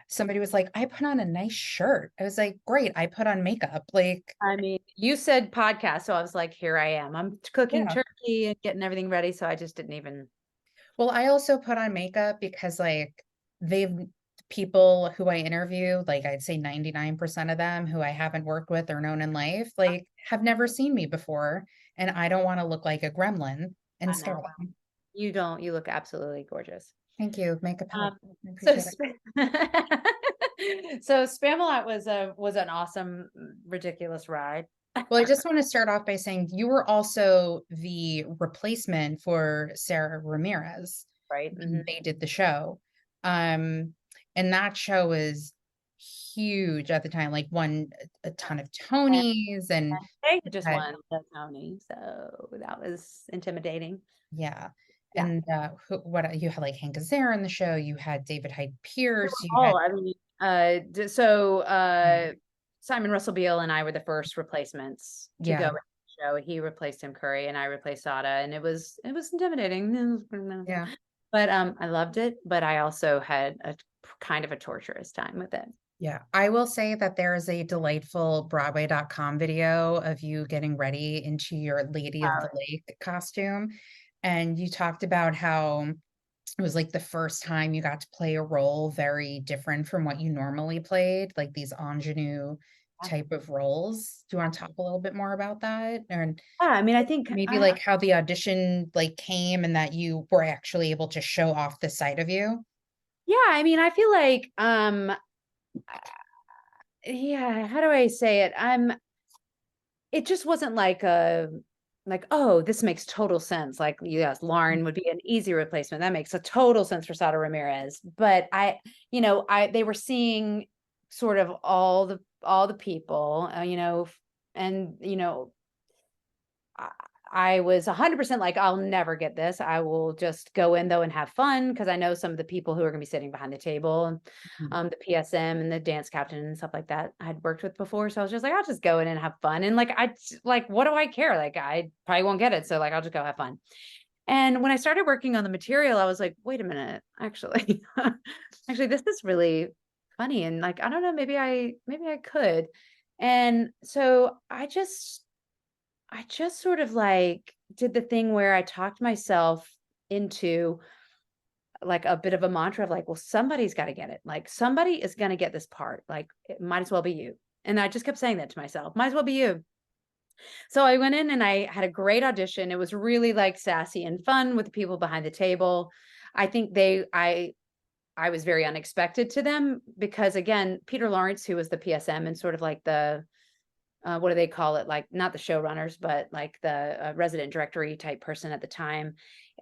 somebody was like, I put on a nice shirt. I was like, great, I put on makeup. Like, I mean, you said podcast, so I was like, here I am. I'm cooking yeah. turkey and getting everything ready, so I just didn't even. Well, I also put on makeup because like they've people who I interview, like I'd say 99% of them who I haven't worked with or known in life, like have never seen me before. And I don't want to look like a gremlin and I scare know. them. You don't. You look absolutely gorgeous. Thank you. Makeup help. Um, I so appreciate it. so Spamalot was an awesome, ridiculous ride. Well, I just want to start off by saying you were also the replacement for Sarah Ramirez Right. when they did the show. Um, and that show was huge at the time, like won a ton of And Tonys and they just had, won the Tony, so that was intimidating. yeah. Yeah. And what you had like Hank Azaria in the show, you had David Hyde Pierce, you had Oh, I mean, Simon Russell Beale and I were the first replacements to go yeah, in the show. He replaced Tim Curry and I replaced Sada, and it was intimidating. yeah. But I loved it, but I also had a kind of a torturous time with it. Yeah, I will say that there is a delightful Broadway.com video of you getting ready into your Lady of the Lake costume. And you talked about how it was like the first time you got to play a role very different from what you normally played, like these ingenue type of roles. Do you want to talk a little bit more about that? And Yeah, I mean, I think maybe like how the audition like came and that you were actually able to show off the side of you? yeah, I mean, I feel like yeah, how do I say it? It just wasn't like oh, this makes total sense. Like, yes, Lauren would be an easy replacement. That makes a total sense for Sada Ramirez. But they were seeing sort of all the people, and I was 100% like, I'll never get this. I will just go in though and have fun because I know some of the people who are going to be sitting behind the table, and the PSM and the dance captain and stuff like that I had worked with before. So I was just like, I'll just go in and have fun. And what do I care? Like, I probably won't get it. So like, I'll just go have fun. And when I started working on the material, I was like, wait a minute, actually, this is really funny. And like, I don't know, maybe I could. And so I just sort of like did the thing where I talked myself into like a bit of a mantra of like, well, somebody's got to get it. Like somebody is going to get this part. Like it might as well be you. And I just kept saying that to myself, might as well be you. So I went in and I had a great audition. It was really like sassy and fun with the people behind the table. I think I was very unexpected to them because again, Peter Lawrence, who was the PSM and sort of like the what do they call it? Like not the showrunners, but like the resident directory type person at the time.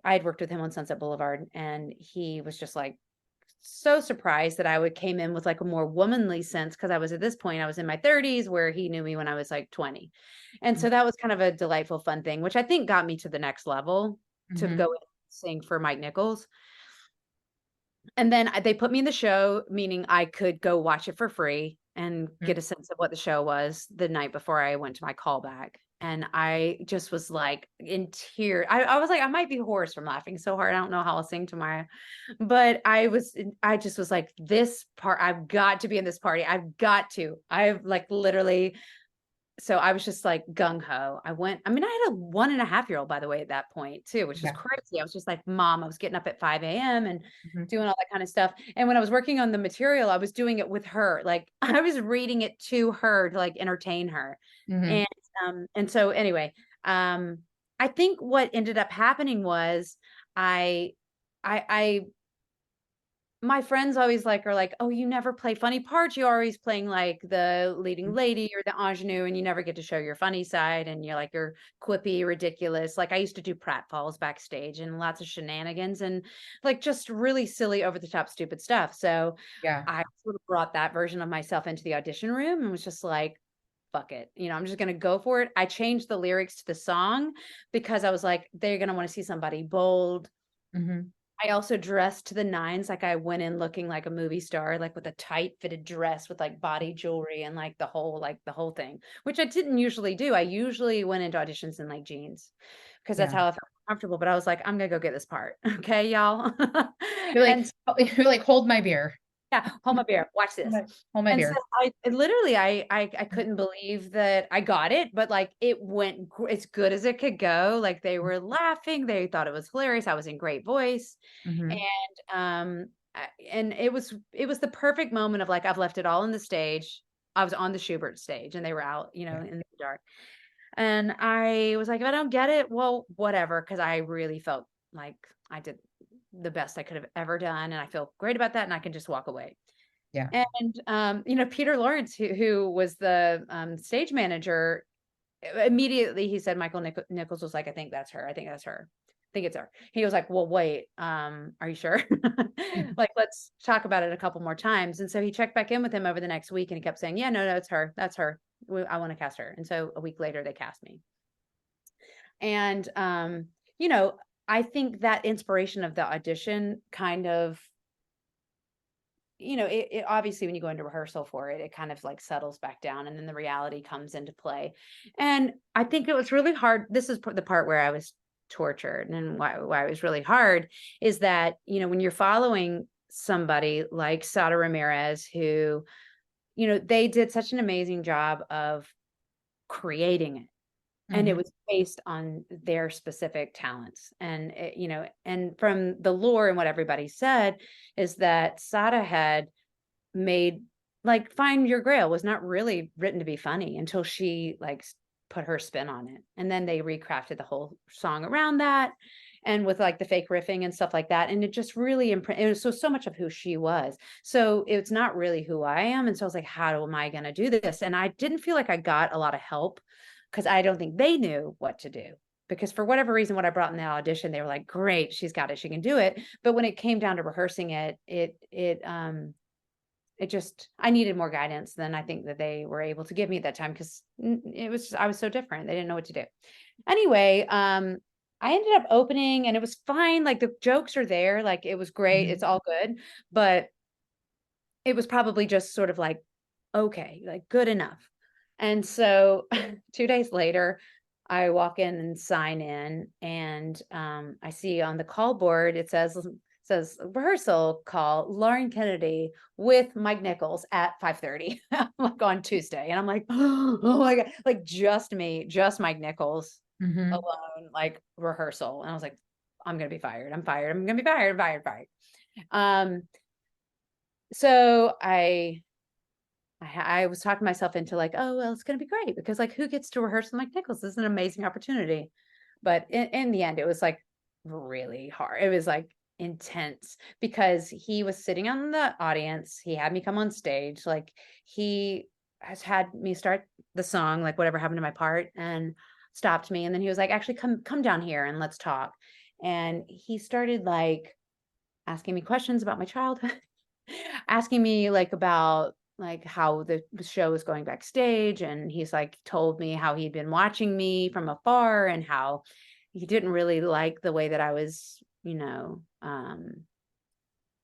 I had worked with him on Sunset Boulevard, and he was just like so surprised that I came in with like a more womanly sense because I was at this point I was in my 30s where he knew me when I was like 20, and so that was kind of a delightful, fun thing, which I think got me to the next level to Mm-hmm. go sing for Mike Nichols. And then they put me in the show, meaning I could go watch it for free and Mhm. get a sense of what the show was the night before I went to my callback. And I just was like in tears. I was like, I might be hoarse from laughing so hard. I don't know how I'll sing tomorrow. But I just was like, this part, I've got to be in this party. I've got to. I've like literally, so I was just like gung ho. I had a 1.5-year-old, by the way, at that point too, which was Yeah. crazy. I was just like, Mom, I was getting up at 5 a.m. and Mhm. doing all that kind of stuff. And when I was working on the material, I was doing it with her. Like I was reading it to her to like entertain her. Mhm. And so anyway, I think what ended up happening was I I my friends always like are like, "Oh, you never play funny parts. You're always playing like the leading lady or the ingenue, and you never get to show your funny side. And you're quippy, ridiculous." Like I used to do pratfalls backstage and lots of shenanigans and like just really silly, over the top, stupid stuff. So Yeah. I sort of brought that version of myself into the audition room and was just like, "Fuck it, I'm just gonna go for it." I changed the lyrics to the song because I was like, they're gonna want to see somebody bold. Mhm. I also dressed to the nines, like, I went in looking like a movie star, like, with a tight fitted dress with, like, body jewelry and, like, the whole thing, which I didn't usually do. I usually went into auditions in, like, jeans because that's Yeah. how I felt comfortable, but I was like, "I'm gonna go get this part, okay, y'all?" You're like, And you're like, hold my beer. yeah, hold my beer, watch Hold this. my, hold my And so beer. I couldn't believe that I got it, but, like, it went as good as it could go. Like, they were laughing, they thought it was hilarious, I was in great voice, Mhm. and it was the perfect moment of, like, I've left it all on the stage. I was on the Schubert stage, and they were out, Yeah. in the dark, and I was like, "If I don't get it, well, whatever," because I really felt like I did the best I could have ever done, and I feel great about that, and I can just walk away. Yeah. And, Peter Lawrence, who was the, stage manager, immediately he said Michael Nichols was like, "I think that's her. I think that's her. I think it's her." He was like, "Well, wait, are you sure? Like, let's talk about it a couple more times." And so he checked back in with him over the next week and he kept saying, "Yeah, no, no, it's her. That's her. I want to cast her." And so a week later they cast me. And, you know, I think that inspiration of the audition kind of, it obviously when you go into rehearsal for it, it kind of like settles back down and then the reality comes into play. And I think it was really hard. This is the part where I was tortured and why it was really hard is that, when you're following somebody like Sada Ramirez, who, they did such an amazing job of creating it. And it Mhm. was based on their specific talents. And, and from the lore and what everybody said is that Sada had made like Find Your Grail was not really written to be funny until she like put her spin on it. And then they recrafted the whole song around that and with like the fake riffing and stuff like that. And it just really it was so much of who she was. So it's not really who I am. And so I was like, how am I going to do this? And I didn't feel like I got a lot of help because I don't think they knew what to do. Because for whatever reason, what I brought in the audition, they were like, great, she's got it, she can do it. But when it came down to rehearsing it just I needed more guidance than I think that they were able to give me at that time because I was so different. They didn't know what to do. Anyway, I ended up opening and it was fine. Like the jokes are there, like it was great. Mhm. It's all good, but it was probably just sort of like okay, like good enough. And so 2 days later, I walk in and sign in, and I see on the call board it says rehearsal call Lauren Kennedy with Mike Nichols at 5:30, like on Tuesday, and I'm like, oh my god, like just me, just Mike Nichols Mhm. alone, like rehearsal, and I was like, I'm gonna be fired. I'm fired. I'm gonna be fired. Fired. Fired. Um, so I was talking myself into like, oh, well, it's going to be great because like who gets to rehearse with Mike Nichols? This is an amazing opportunity. But in the end, it was like really hard. It was like intense because he was sitting on the audience. He had me come on stage. Like he has had me start the song, like whatever happened to my part, and stopped me. And then he was like, actually come down here and let's talk. And he started like asking me questions about my childhood, asking me like about like how the show was going backstage. And he's like told me how he'd been watching me from afar and how he didn't really like the way that I was you know,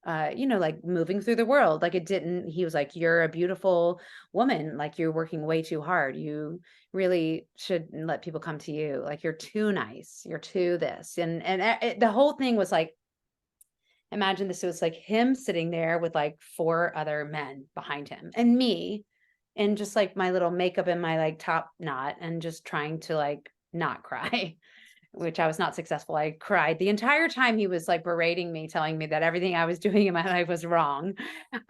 like moving through the world. Like he was like, you're a beautiful woman. Like you're working way too hard. You really should let people come to you. Like you're too nice. You're too this. And the whole thing was like, imagine this was like him sitting there with like 4 other men behind him and me and just like my little makeup and my like top knot and just trying to like not cry. Which I was not successful. I cried the entire time he was like berating me, telling me that everything I was doing in my life was wrong.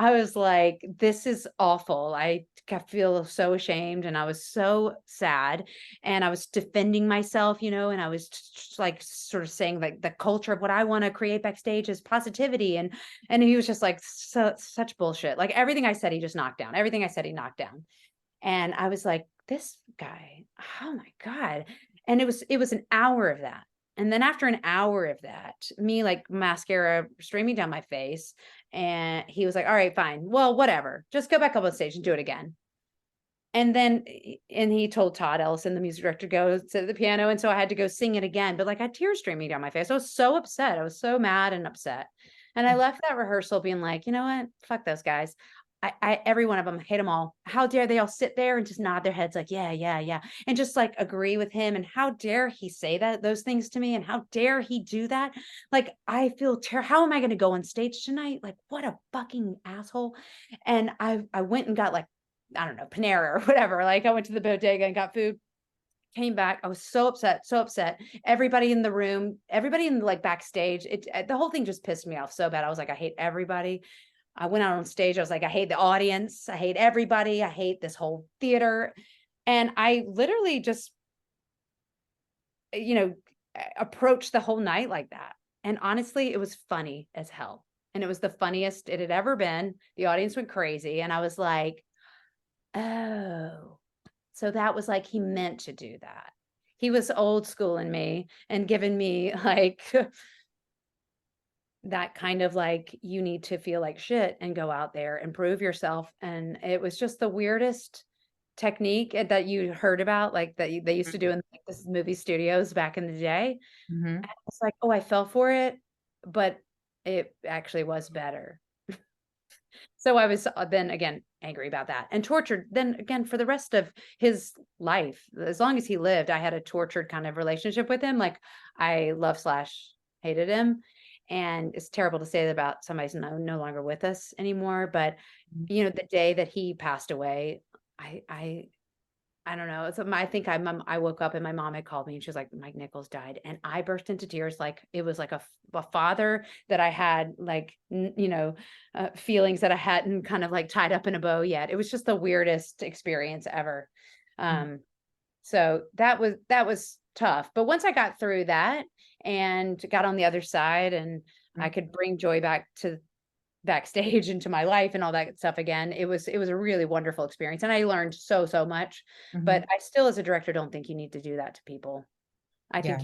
I was like, this is awful. Feel so ashamed and I was so sad. And I was defending myself, and I was like sort of saying like the culture of what I want to create backstage is positivity. And he was just like such bullshit. Like everything I said, he just knocked down. Everything I said, he knocked down. And I was like, this guy, oh my God. And it was an hour of that. And then after an hour of that, me like mascara streaming down my face. And he was like, all right, fine. Well, whatever. Just go back up on stage and do it again. And he told Todd Ellison, the music director, go sit at the piano. And so I had to go sing it again. But like I had tears streaming down my face. I was so upset. I was so mad and upset. And I left that rehearsal being like, you know what? Fuck those guys. Every one of them, hate them all. How dare they all sit there and just nod their heads like, yeah, yeah, yeah. And just like agree with him. And how dare he say those things to me? And how dare he do that? Like, I feel how am I going to go on stage tonight? Like, what a fucking asshole. And I went and got like, I don't know, Panera or whatever. Like I went to the bodega and got food, came back. I was so upset, so upset. Everybody in the room, everybody in like backstage, the whole thing just pissed me off so bad. I was like, I hate everybody. I went out on stage. I was like, I hate the audience. I hate everybody. I hate this whole theater. And I literally just, approached the whole night like that. And honestly, it was funny as hell. And it was the funniest it had ever been. The audience went crazy. And I was like, oh, so that was like, he meant to do that. He was old school in me and giving me like, that kind of like, you need to feel like shit and go out there and prove yourself. And it was just the weirdest technique that you heard about, like they used to do in like, this movie studios back in the day. Mm-hmm. It's like, oh, I fell for it, but it actually was better. So I was then again angry about that and tortured then again for the rest of his life. As long as he lived, I had a tortured kind of relationship with him. Like I love/hated him. And it's terrible to say that about somebody's no longer with us anymore. But the day that he passed away, I don't know. I think I woke up and my mom had called me and she was like, Mike Nichols died. And I burst into tears. Like it was like a father that I had like, feelings that I hadn't kind of like tied up in a bow yet. It was just the weirdest experience ever. So that was tough. But once I got through that and got on the other side and I could bring joy back to backstage into my life and all that stuff again, it was a really wonderful experience and I learned so much. But I still as a director don't think you need to do that to people. I think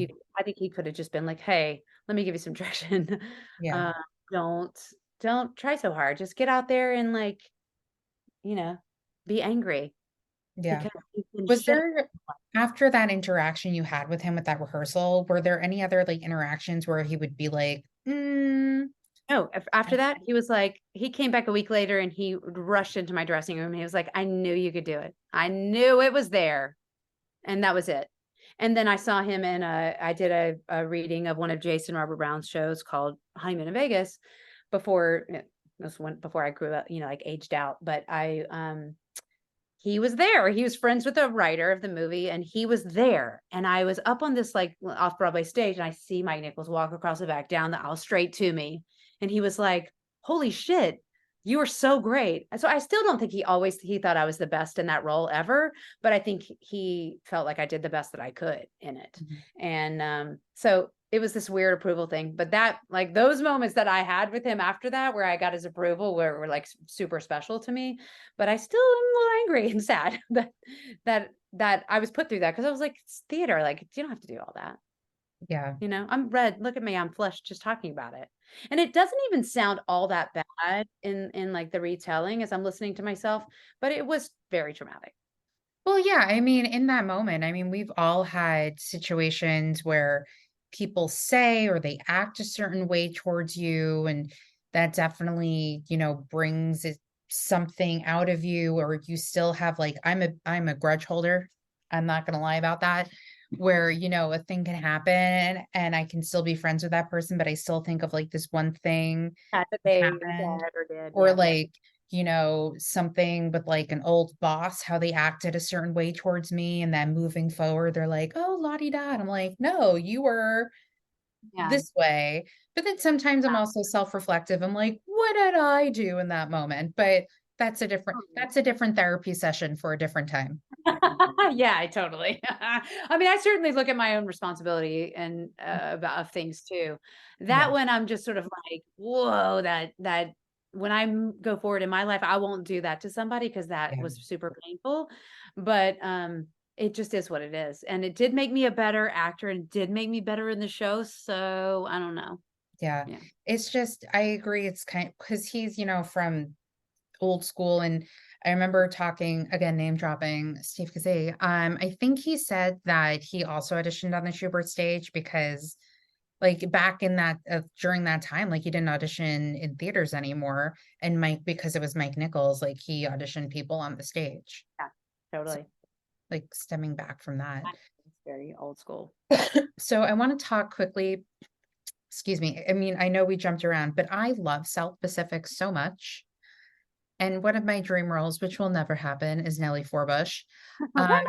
he could have just been like, hey, let me give you some direction. Yeah. Don't try so hard, just get out there and like be angry Yeah. because you can Was shit. there, after that interaction you had with him at that rehearsal, were there any other like interactions where he would be like, No, after that, he was like, he came back a week later and he rushed into my dressing room. And he was like, I knew you could do it. I knew it was there. And that was it. And then I saw him in I did a reading of one of Jason Robert Brown's shows called Honeymoon in Vegas before I grew up, like aged out. But he was there. He was friends with the writer of the movie and he was there. And I was up on this like off Broadway stage and I see Mike Nichols walk across the back down the aisle straight to me. And he was like, holy shit, you were so great. So I still don't think he thought I was the best in that role ever, but I think he felt like I did the best that I could in it. And so it was this weird approval thing, but that like those moments that I had with him after that, where I got his approval were like super special to me, but I still am a little angry and sad that I was put through that. Cause I was like, it's theater. Like, you don't have to do all that. yeah. I'm red. Look at me. I'm flushed just talking about it. And it doesn't even sound all that bad in like the retelling as I'm listening to myself, but it was very traumatic. Well, yeah, I mean, in that moment, I mean, we've all had situations where people say or they act a certain way towards you, and that definitely, brings something out of you, or you still have like, I'm a grudge holder. I'm not gonna lie about that, where, a thing can happen and I can still be friends with that person, but I still think of like this one thing That that they happened, said or did. or Yeah. like, something with like an old boss, how they acted a certain way towards me, and then moving forward, they're like, oh, la di da. And I'm like, no, you were Yeah. this way. But then sometimes I'm also self-reflective. I'm like, what did I do in that moment? But that's a different therapy session for a different time. Yeah, I totally. I mean, I certainly look at my own responsibility and about of things too. Yeah. That when I'm just sort of like, whoa, that when I go forward in my life, I won't do that to somebody because that Yeah. was super painful. But it just is what it is, and it did make me a better actor, and did make me better in the show. So I don't know. Yeah. Yeah. It's just, I agree. It's kind of because he's, from old school. And I remember talking again, name dropping Steve Kazee. I think he said that he also auditioned on the Schubert stage because like back in that during that time, like he didn't audition in theaters anymore. And Mike, because it was Mike Nichols, like he auditioned people on the stage. Yeah, So, totally. like stemming back from that. It's very old school. So I want to talk quickly, excuse me. I mean, I know we jumped around, but I love South Pacific so much. And one of my dream roles, which will never happen, is Nellie Forbush. Why Um,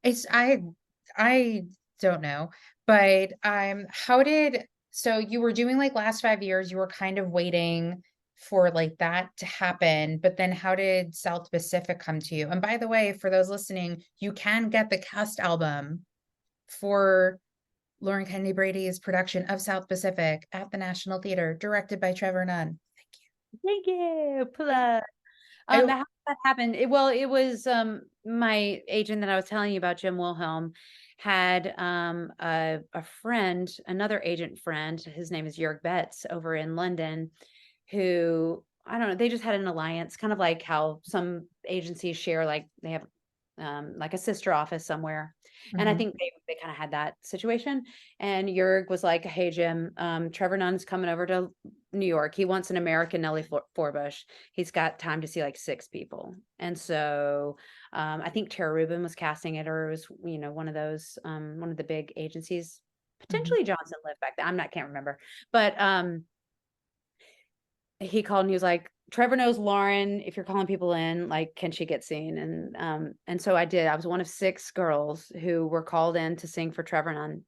it's I don't know, but how did so you were doing like last 5 years, you were kind of waiting for like that to happen, but then how did South Pacific come to you? And by the way, for those listening, you can get the cast album for Lauren Kennedy Brady's production of South Pacific at the National Theater, directed by Trevor Nunn. Thank you. Thank Plus. you. How that happened? It was my agent that I was telling you about, Jim Wilhelm, had a friend, another agent friend. His name is Jörg Betts over in London, who I don't know. They just had an alliance, kind of like how some agencies share, like they have like a sister office somewhere. And I Mhm. think they kind of had that situation. And Jurg was like, hey, Jim, Trevor Nunn's coming over to New York. He wants an American Nellie Forbush. He's got time to see like 6 people. And so I think Tara Rubin was casting it, or it was, one of those, one of the big agencies. Mhm. Potentially Johnson lived back then. Can't remember. But he called and he was like, Trevor knows Lauren. If you're calling people in, like, can she get seen? And so I did. I was one of 6 girls who were called in to sing for Trevor Nunn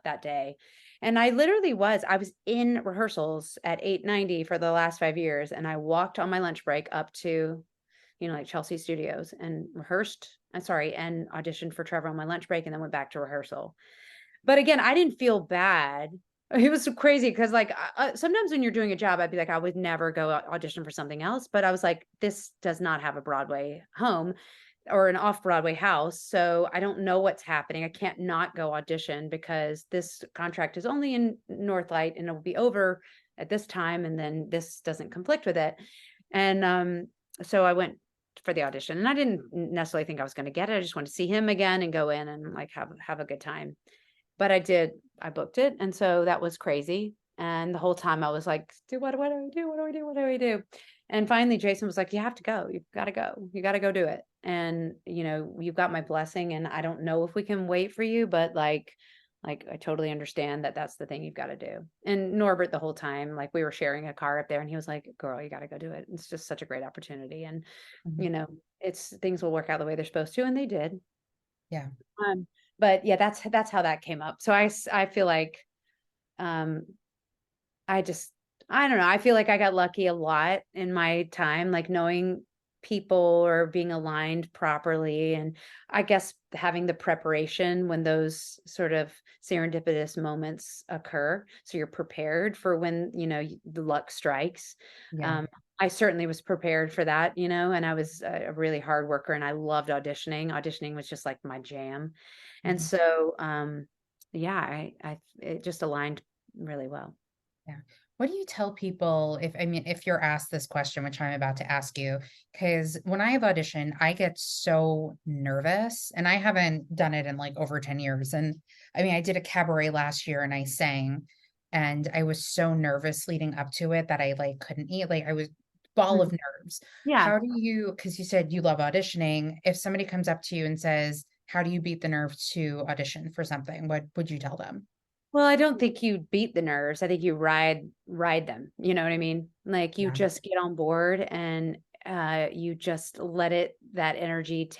that day. And I literally I was in rehearsals at 890 for the last 5 years. And I walked on my lunch break up to, like Chelsea Studios and rehearsed. I'm sorry, and auditioned for Trevor on my lunch break and then went back to rehearsal. But again, I didn't feel bad. It was so crazy because, like, sometimes when you're doing a job, I'd be like, I would never go audition for something else. But I was like, this does not have a Broadway home or an off Broadway house. So I don't know what's happening. I can't not go audition because this contract is only in Northlight and it will be over at this time. And then this doesn't conflict with it. And so I went for the audition, and I didn't necessarily think I was going to get it. I just wanted to see him again and go in and like have a good time. But I booked it. And so that was crazy. And the whole time I was like, what do I do? What do I do? What do I do? And finally Jason was like, you have to go. You've got to go. You got to go do it. And you've got my blessing, and I don't know if we can wait for you, but like I totally understand that that's the thing you've got to do. And Norbert, the whole time, like we were sharing a car up there, and he was like, girl, you got to go do it. It's just such a great opportunity. And, Mhm. it's things will work out the way they're supposed to. And they did. Yeah. Um, but yeah, that's how that came up. So I feel like, um, I just, I don't know. I feel like I got lucky a lot in my time, like knowing people or being aligned properly. And I guess having the preparation when those sort of serendipitous moments occur. So you're prepared for when, the luck strikes. Yeah. Um, I certainly was prepared for that, and I was a really hard worker, and I loved auditioning. Auditioning was just like my jam. And Mhm. so, yeah, it just aligned really well. Yeah. What do you tell people if, I mean, if you're asked this question, which I'm about to ask you? Because when I have auditioned, I get so nervous and I haven't done it in like over 10 years. And I mean, I did a cabaret last year and I sang and I was so nervous leading up to it that I like couldn't eat. Like I was ball of Mhm. nerves. Yeah. How do you, because you said you love auditioning, if somebody comes up to you and says, how do you beat the nerves to audition for something? What would you tell them? Well, I don't think you beat the nerves. I think you ride them. You know what I mean? Like you Yeah. just get on board and you just let it that energy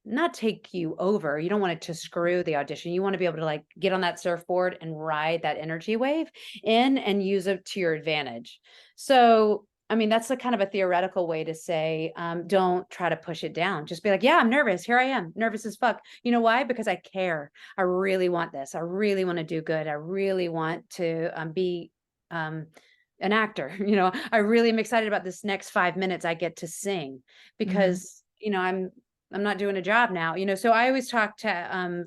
not take you over. You don't want it to screw the audition. You want to be able to like get on that surfboard and ride that energy wave in and use it to your advantage. So I mean, that's a kind of a theoretical way to say, don't try to push it down. Just be like, yeah, I'm nervous. Here I am, nervous as fuck. You know why? Because I care. I really want this. I really want to do good. I really want to be um, an actor. I really am excited about this next 5 minutes I get to sing Hmm. because, I'm not doing a job now, so I always talk to,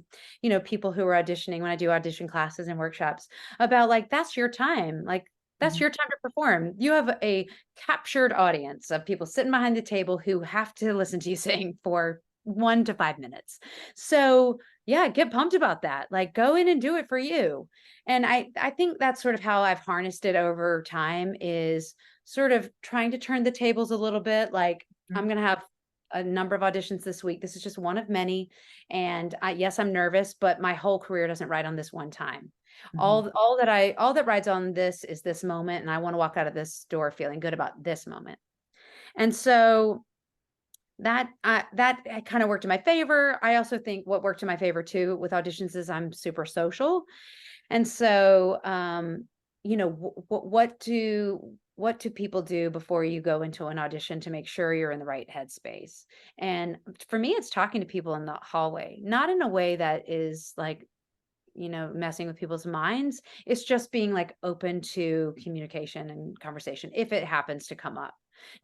people who are auditioning when I do audition classes and workshops about like, that's your time. Like, that's Hmm. your time to perform. You have a captured audience of people sitting behind the table who have to listen to you sing for 1 to 5 minutes. So yeah, get pumped about that. Like go in and do it for you. And I think that's sort of how I've harnessed it over time is sort of trying to turn the tables a little bit. Like I'm going to have a number of auditions this week. This is just one of many. And yes, I'm nervous, but my whole career doesn't ride on this one time. Hmm. All that rides on this is this moment. And I want to walk out of this door feeling good about this moment. And so that kind of worked in my favor. I also think what worked in my favor too with auditions is I'm super social. And so, what do people do before you go into an audition to make sure you're in the right headspace? And for me, it's talking to people in the hallway, not in a way that is like, messing with people's minds. It's just being like open to communication and conversation if it happens to come up.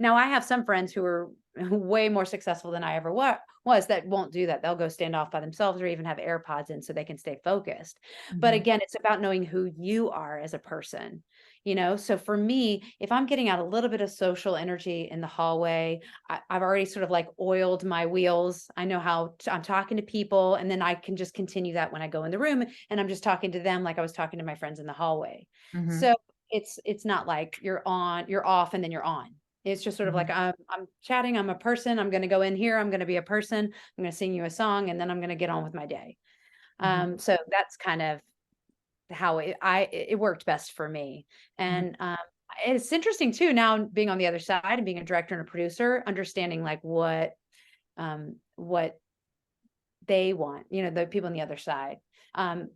Now, I have some friends who are way more successful than I ever was that won't do that. They'll go stand off by themselves or even have AirPods in so they can stay focused. But Hmm. again, it's about knowing who you are as a person. So for me, if I'm getting out a little bit of social energy in the hallway, I've already sort of like oiled my wheels. I know how I'm talking to people, and then I can just continue that when I go in the room and I'm just talking to them like I was talking to my friends in the hallway. Hmm. So it's not like you're off, and then you're on. It's just sort of like Hmm. I'm chatting. I'm a person. I'm going to go in here. I'm going to be a person. I'm going to sing you a song, and then I'm going to get on with my day. Hmm. So that's kind of how it worked best for me. Hmm. And it's interesting too now being on the other side and being a director and a producer, understanding like what they want, the people on the other side.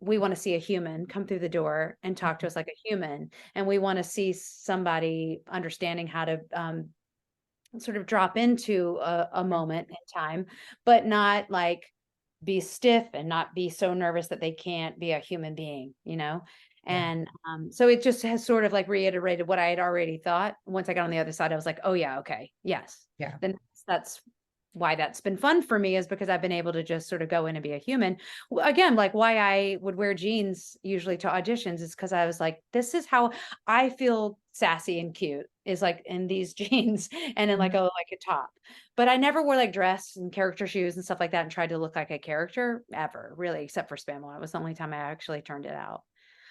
We want to see a human come through the door and talk to us like a human. And we want to see somebody understanding how to sort of drop into a moment in time, but not like be stiff and not be so nervous that they can't be a human being. Yeah. And so it just has sort of like reiterated what I had already thought. Once I got on the other side, I was like, oh yeah, okay, yes. Yeah. Then that's why that's been fun for me is because I've been able to just sort of go in and be a human. Again, like why I would wear jeans usually to auditions is because I was like, this is how I feel sassy and cute is like in these jeans and in like Mhm. a top. But I never wore like dress and character shoes and stuff like that and tried to look like a character ever, really, except for Spamalot. It was the only time I actually turned it out.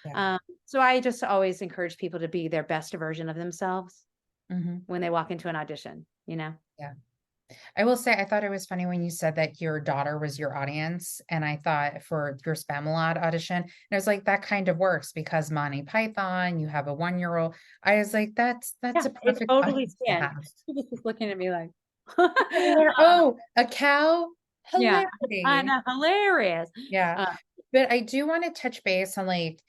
Yeah. Um, so I just always encourage people to be their best version of themselves Hmm. when they walk into an audition. Yeah. I will say, I thought it was funny when you said that your daughter was your audience. And I thought for your Spamalot audition, and I was like, that kind of works because Monty Python, you have a 1-year-old. I was like, that's Yeah, a it perfect totally audience to stands. have. She was just looking at me like, Oh, a cow? yeah, I Hilarity. know, hilarious. Yeah. Uh, But I do want to touch base on like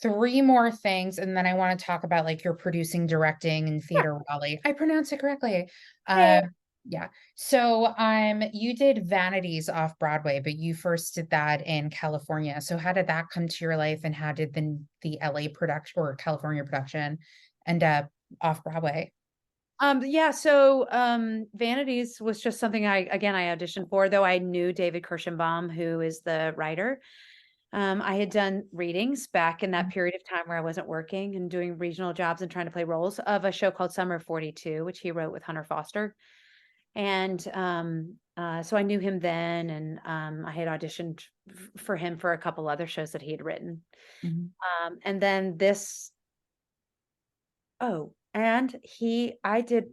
three more things, and then I want to talk about like your producing, directing, and sure. Theatre Raleigh. I pronounced it correctly. Yeah. Yeah. So you did Vanities off Broadway, but you first did that in California. So how did that come to your life, and how did the LA production or California production end up off Broadway? Yeah, so Vanities was just something I auditioned for, though I knew David Kirschenbaum, who is the writer. I had done readings back in that period of time where I wasn't working and doing regional jobs and trying to play roles of a show called Summer of 42, which he wrote with Hunter Foster. And so I knew him then, and I had auditioned for him for a couple other shows that he had written. Mhm. And then I did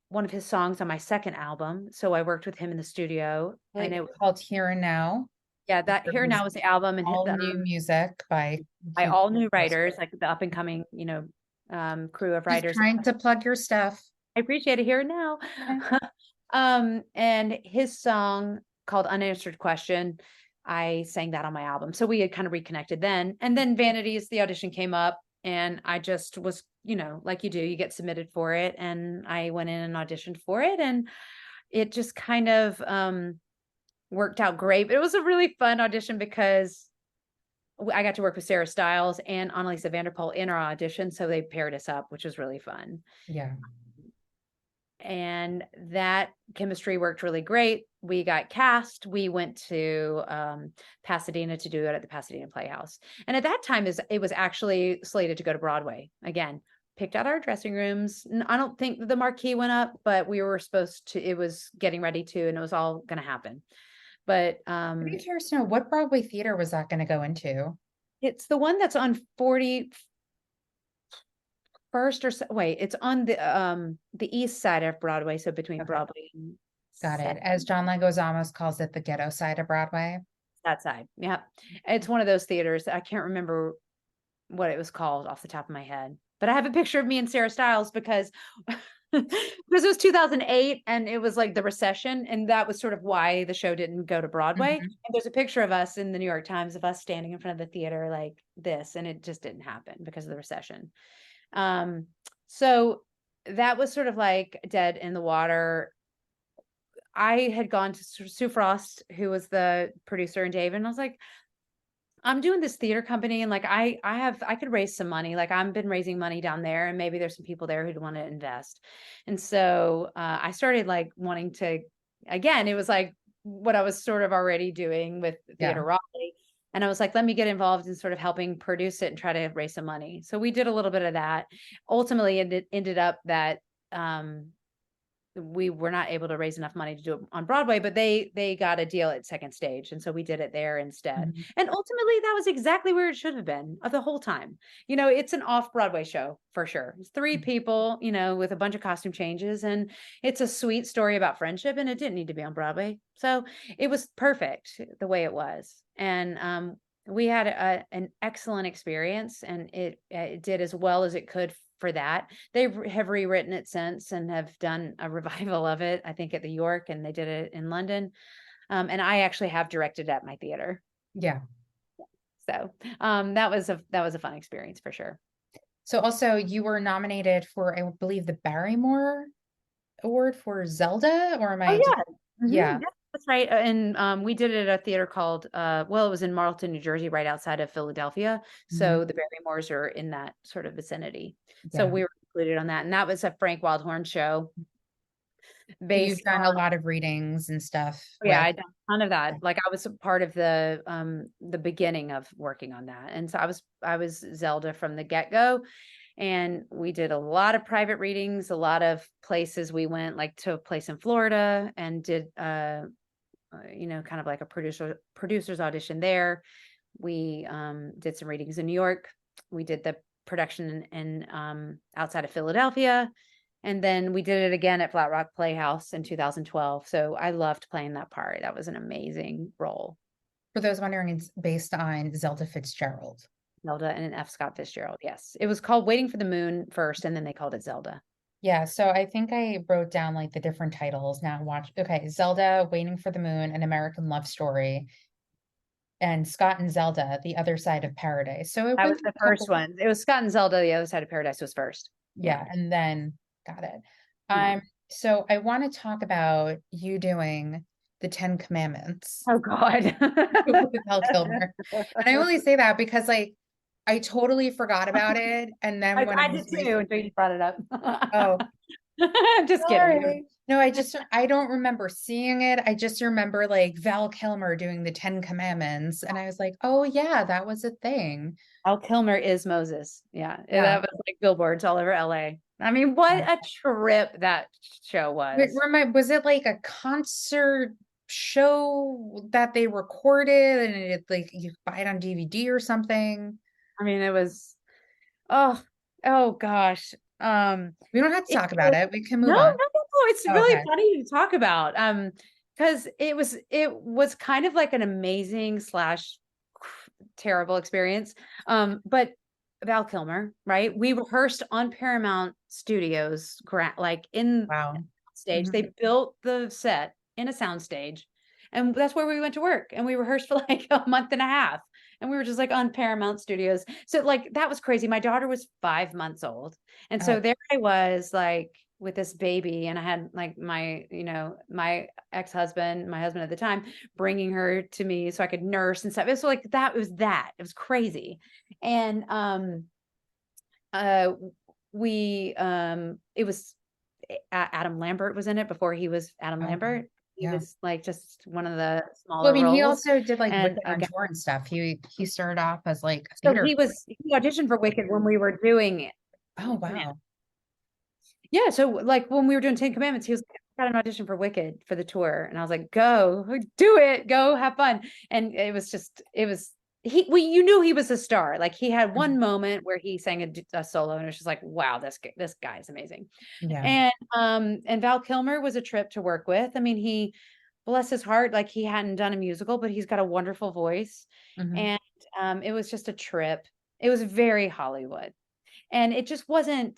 one of his songs on my second album. So I worked with him in the studio, and it Called Here and Now. yeah, that There Here was Now was the album, and all new music by all new writers, like the up and coming, crew of Just writers. trying to plug your stuff. I appreciate it here now. Okay. And his song called Unanswered Question, I sang that on my album. So we had kind of reconnected then. And then Vanities, the audition came up, and I just was, like you do, you get submitted for it. And I went in and auditioned for it. And it just kind of worked out great. But it was a really fun audition because I got to work with Sarah Stiles and Annalisa Vanderpool in our audition. So they paired us up, which was really fun. Yeah. And that chemistry worked really great. We got cast. We went to Pasadena to do it at the Pasadena Playhouse. And at that time, it was actually slated to go to Broadway. Again, picked out our dressing rooms. I don't think the marquee went up, but we were supposed to, it was getting ready to, and it was all going to happen. But I'd be curious to know, what Broadway theater was that going to go into? it's the one that's on 41st it's on the east side of Broadway, so between Okay. Broadway and Got it. 7th. As John Leguizamo calls it, the ghetto side of Broadway. That side. Yeah. It's one of those theaters. I can't remember what it was called off the top of my head, but I have a picture of me and Sarah Stiles because because it was 2008 and it was like the recession, and that was sort of why the show didn't go to Broadway. Mhm. And there's a picture of us in the New York Times of us standing in front of the theater like this, and it just didn't happen because of the recession. So that was sort of like dead in the water. I had gone to Sue Frost, who was the producer, and David, and I was like, I'm doing this theater company, and like I could raise some money. Like I've been raising money down there, and maybe there's some people there who'd want to invest. And so I started like wanting to, again, it was like what I was sort of already doing with Yeah. Theatre Raleigh. And I was like, let me get involved in sort of helping produce it and try to raise some money. So we did a little bit of that. Ultimately, it ended up that we were not able to raise enough money to do it on Broadway, but they got a deal at Second Stage, and so we did it there instead. Mhm. And ultimately, that was exactly where it should have been the whole time. It's an off-Broadway show for sure. It's three people, with a bunch of costume changes, and it's a sweet story about friendship, and it didn't need to be on Broadway. So it was perfect the way it was. And we had an excellent experience, and it did as well as it could for that. They have rewritten it since and have done a revival of it, I think at the York, and they did it in London. And I actually have directed at my theater. Yeah. So that was a fun experience for sure. So also you were nominated for, I believe, the Barrymore Award for Zelda, or am I? Yeah. That's right. And we did it at a theater called it was in Marlton, New Jersey, right outside of Philadelphia. So the Barrymores are in that sort of vicinity. So Yeah. we were included on that. And that was a Frank Wildhorn show. So you've done a lot of readings and stuff. Yeah, I done a ton of that. Like I was a part of the beginning of working on that. And so I was Zelda from the get-go. And we did a lot of private readings, a lot of places. We went like to a place in Florida and did kind of like a producer's audition there. We did some readings in New York. We did the production in outside of Philadelphia. And then we did it again at Flat Rock Playhouse in 2012. So I loved playing that part. That was an amazing role. For those wondering, it's based on Zelda Fitzgerald. Zelda and F. Scott Fitzgerald. Yes. It was called Waiting for the Moon first, and then they called it Zelda. Yeah. So I think I wrote down like the different titles. Now watch. Okay. Zelda, Waiting for the Moon, An American Love Story, and Scott and Zelda, The Other Side of Paradise. So it That was the first one. It was Scott and Zelda, The Other Side of Paradise was first. Yeah. And then got it. So I want to talk about you doing the 10 Commandments. Oh God. With Val Kilmer. And I only say that because like I totally forgot about it. And then when I did too until you brought it up. oh, I'm just kidding. Sorry. No, I don't remember seeing it. I just remember like Val Kilmer doing the Ten Commandments. And I was like, oh yeah, that was a thing. Al Kilmer is Moses. Yeah. Yeah. That was like billboards all over LA. I mean, what a trip that show Wait, was. was it like a concert show that they recorded and it like you buy it on DVD or something? I mean, it was, oh, oh gosh. We don't have to It talk about was, it. We can no, move no, on. no, no. It's Oh, really okay. funny to talk about. Because it was kind of like an amazing slash terrible experience. But Val Kilmer, right? We rehearsed on Paramount Studios, like in Wow. stage. Mhm. They built the set in a sound stage, and that's where we went to work. And we rehearsed for like a month and a half. And we were just like on Paramount Studios. So like that was crazy. My daughter was 5 months old. And Oh, so there I was like with this baby, and I had like my ex-husband, my husband at the time, bringing her to me so I could nurse and stuff. It was like that. It was that. It was crazy. And uh we it was Adam Lambert was in it before he was Adam oh, wow. Lambert. He Yeah. was like just one of the Well, I smaller mean, he roles. also did like And Wicked on Tour and stuff. He started off as like a so theater. he auditioned for Wicked when we were doing Oh, wow. yeah. So like when we were doing Ten Commandments, he was like, I got an audition for Wicked for the tour. And I was like, go do it, go have fun. And you knew he was a star. Like he had Mhm. one moment where he sang a solo and it was just like, wow, this guy is amazing. Yeah. And Val Kilmer was a trip to work with. I mean, he bless his heart, like he hadn't done a musical, but he's got a wonderful voice. Hmm. And it was just a trip. It was very Hollywood. And it wasn't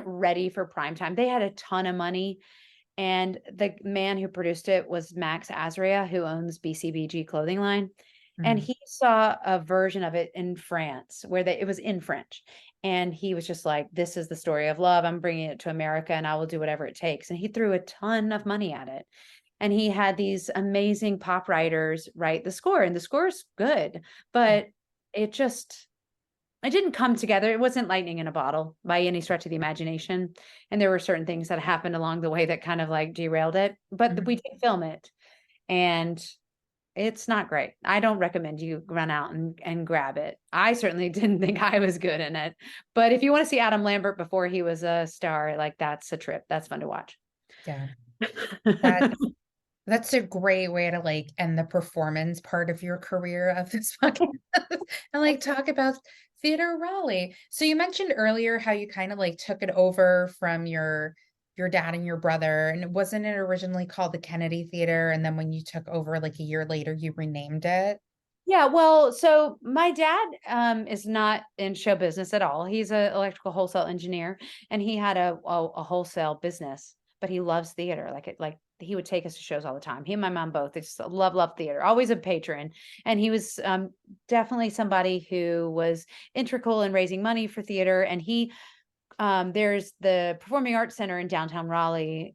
ready for prime time. They had a ton of money. And the man who produced it was Max Azria, who owns BCBG clothing line. And Hmm. he saw a version of it in France where it was in French. And he was just like, this is the story of love. I'm bringing it to America and I will do whatever it takes. And he threw a ton of money at it. And he had these amazing pop writers write the score, and the score's good, but it just, it didn't come together. It wasn't lightning in a bottle by any stretch of the imagination. And there were certain things that happened along the way that kind of like derailed it. But we Hmm. did film it, and it's not great. I don't recommend you run out and grab it. I certainly didn't think I was good in it. But if you want to see Adam Lambert before he was a star, like that's a trip. That's fun to watch. Yeah. That that's a great way to like end the performance part of your career of this podcast and like talk about Theatre Raleigh. So you mentioned earlier how you kind of like took it over from your dad and your brother, and wasn't it originally called the Kennedy Theater? And then when you took over like a year later, you renamed it. Yeah, well, so my dad is not in show business at all. He's an electrical wholesale engineer, and he had a wholesale business, but he loves theater. Like he would take us to shows all the time. He and my mom both, they just love theater. Always a patron, and he was definitely somebody who was integral in raising money for theater. And there's the Performing Arts Center in downtown Raleigh.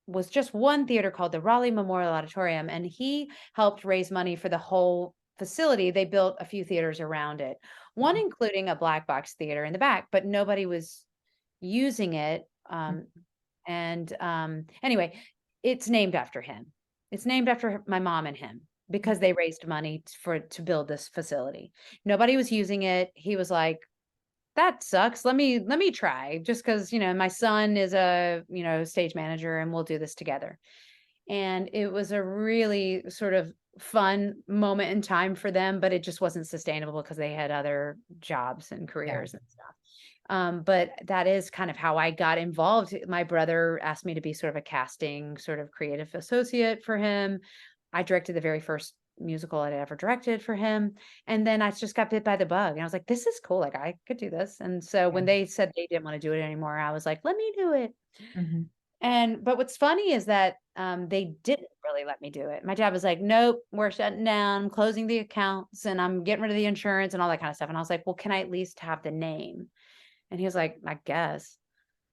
Was just one theater called the Raleigh Memorial Auditorium, and he helped raise money for the whole facility. They built a few theaters around it, one including a black box theater in the back, but nobody was using it. And anyway, it's named after him. It's named after my mom and him because they raised money to build this facility. Nobody was using it. He was like, that sucks. Let me try, just because, my son is a, stage manager, and we'll do this together. And it was a really sort of fun moment in time for them, but it just wasn't sustainable because they had other jobs and Yeah. careers and stuff. But that is kind of how I got involved. My brother asked me to be sort of a casting, sort of creative associate for him. I directed the very first musical I'd ever directed for him. And then I just got bit by the bug, and I was like, this is cool. Like I could do this. And so Yeah. when they said they didn't want to do it anymore, I was like, let me do it. Hmm. But what's funny is that they didn't really let me do it. My dad was like, nope, we're shutting down, I'm closing the accounts, and I'm getting rid of the insurance and all that kind of stuff. And I was like, well, can I at least have the name? And he was like, I guess.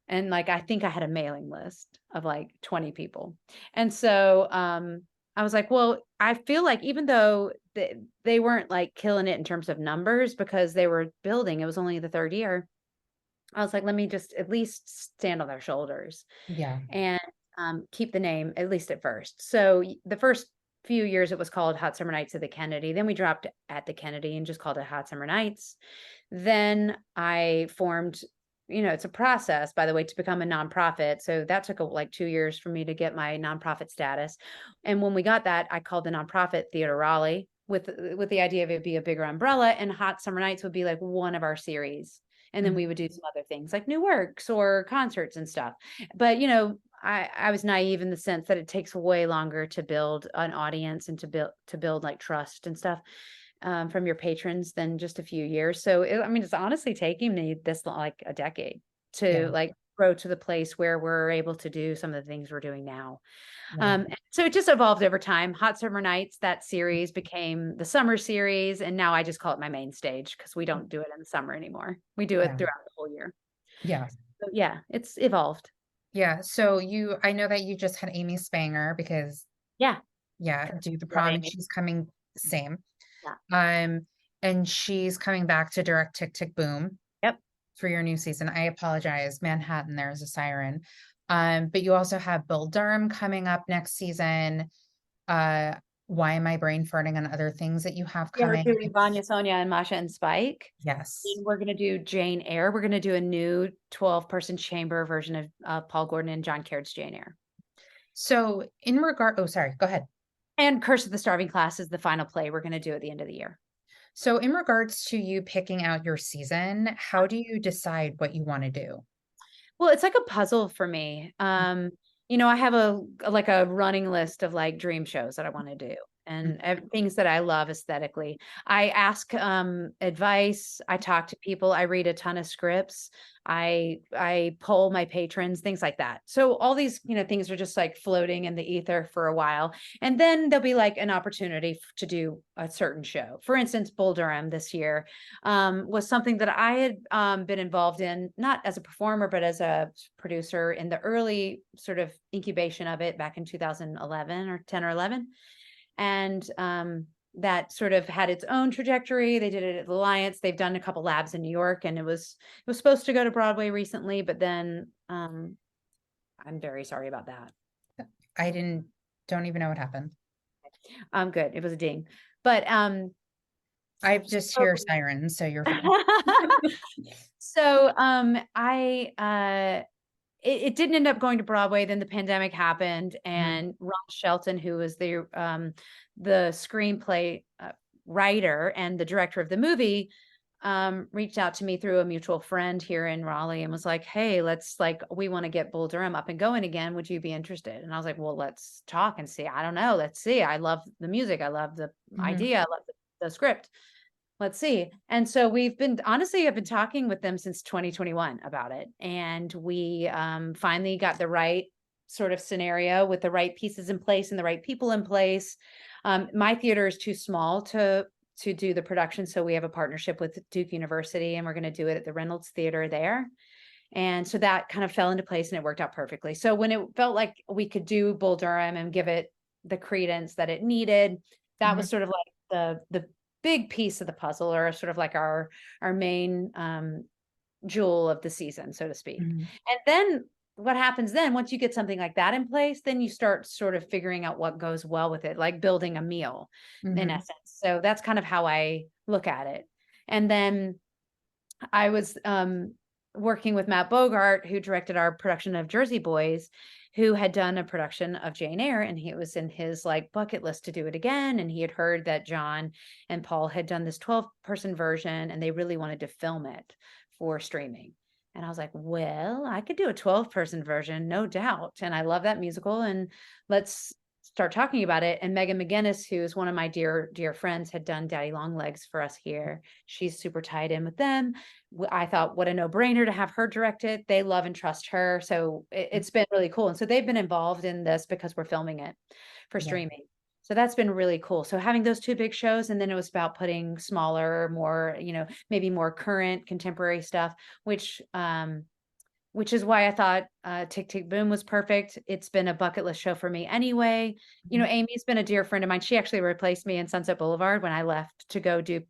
And like, I think I had a mailing list of like 20 people. And so I was like, well, I feel like even though they weren't like killing it in terms of numbers because they were building, it was only the third year. I was like, let me just at least stand on their shoulders Yeah. and keep the name, at least at first. So the first few years it was called Hot Summer Nights at the Kennedy. Then we dropped at the Kennedy and just called it Hot Summer Nights. Then I formed, it's a process, by the way, to become a nonprofit. So that took like 2 years for me to get my nonprofit status. And when we got that, I called the nonprofit Theatre Raleigh with the idea of it be a bigger umbrella, and Hot Summer Nights would be like one of our series. And then Mhm. we would do some other things like new works or concerts and stuff. But, I was naive in the sense that it takes way longer to build an audience and to build like trust and stuff from your patrons than just a few years. So I mean, it's honestly taking me like a decade to Yeah. like grow to the place where we're able to do some of the things we're doing now. Yeah. So it just evolved over time. Hot Summer Nights, that series became the summer series, and now I just call it my main stage because we don't do it in the summer anymore. We do it Yeah. throughout the whole year. Yeah. So yeah, it's evolved. Yeah. So I know that you just had Amy Spanger because, Yeah, yeah, do the love prom, and Amy. she's coming, same. Yeah. Um, and she's coming back to direct Tick Tick Boom Yep. for your new season. I apologize, Manhattan, there's a siren. But you also have Bill Durham coming up next season. Uh, why am I brain farting on other things that you have Yeah, we're coming? doing Vanya, Sonia, and Masha and Spike. Yes. And we're going to do Jane Eyre. We're going to do a new 12-person chamber version of Paul Gordon and John Caird's Jane Eyre. So oh, sorry, go ahead. And Curse of the Starving Class is the final play we're going to do at the end of the year. So in regards to you picking out your season, how do you decide what you want to do? Well, it's like a puzzle for me. I have like a running list of like dream shows that I want to do and things that I love aesthetically. I ask advice, I talk to people, I read a ton of scripts, I poll my patrons, things like that. So all these, things are just like floating in the ether for a while. And then there'll be like an opportunity to do a certain show. For instance, Bull Durham this year was something that I had been involved in, not as a performer, but as a producer in the early sort of incubation of it back in 2011 or 10 or 11. And that sort of had its own trajectory. They did it at the Alliance. They've done a couple labs in New York, and it was supposed to go to Broadway recently, but then I'm very sorry about that. I don't even know what happened. Good. It was a ding. But I just hear sirens, so you're fine. So it didn't end up going to Broadway. Then the pandemic happened, and Ron Shelton, who was the screenplay writer and the director of the movie, reached out to me through a mutual friend here in Raleigh and was like, "Hey, we want to get Bull Durham up and going again. Would you be interested?" And I was like, "Well, let's talk and see. I don't know. Let's see. I love the music. I love the idea. I love the script. Let's see." And so I've been talking with them since 2021 about it. And we finally got the right sort of scenario with the right pieces in place and the right people in place. My theater is too small to do the production. So we have a partnership with Duke University, and we're going to do it at the Reynolds Theater there. And so that kind of fell into place, and it worked out perfectly. So when it felt like we could do Bull Durham and give it the credence that it needed, that was sort of like the big piece of the puzzle, or sort of like our main jewel of the season, so to speak. And then what happens then, once you get something like that in place, then you start sort of figuring out what goes well with it, like building a meal in essence. So that's kind of how I look at it. And then I was working with Matt Bogart, who directed our production of Jersey Boys, who had done a production of Jane Eyre, and he was in his like bucket list to do it again. And he had heard that John and Paul had done this 12-person version, and they really wanted to film it for streaming. And I was like, well, I could do a 12-person version, no doubt. And I love that musical, and let's start talking about it. And Megan McGinnis, who is one of my dear friends, had done Daddy Longlegs for us here. She's super tied in with them. I thought, what a no-brainer to have her direct it. They love and trust her. So it's been really cool. And so they've been involved in this because we're filming it for streaming. So that's been really cool. So having those two big shows, and then it was about putting smaller, more, maybe more current contemporary stuff, which is why I thought Tick Tick Boom was perfect. It's been a bucket list show for me anyway. Amy's been a dear friend of mine. She actually replaced me in Sunset Boulevard when I left to go do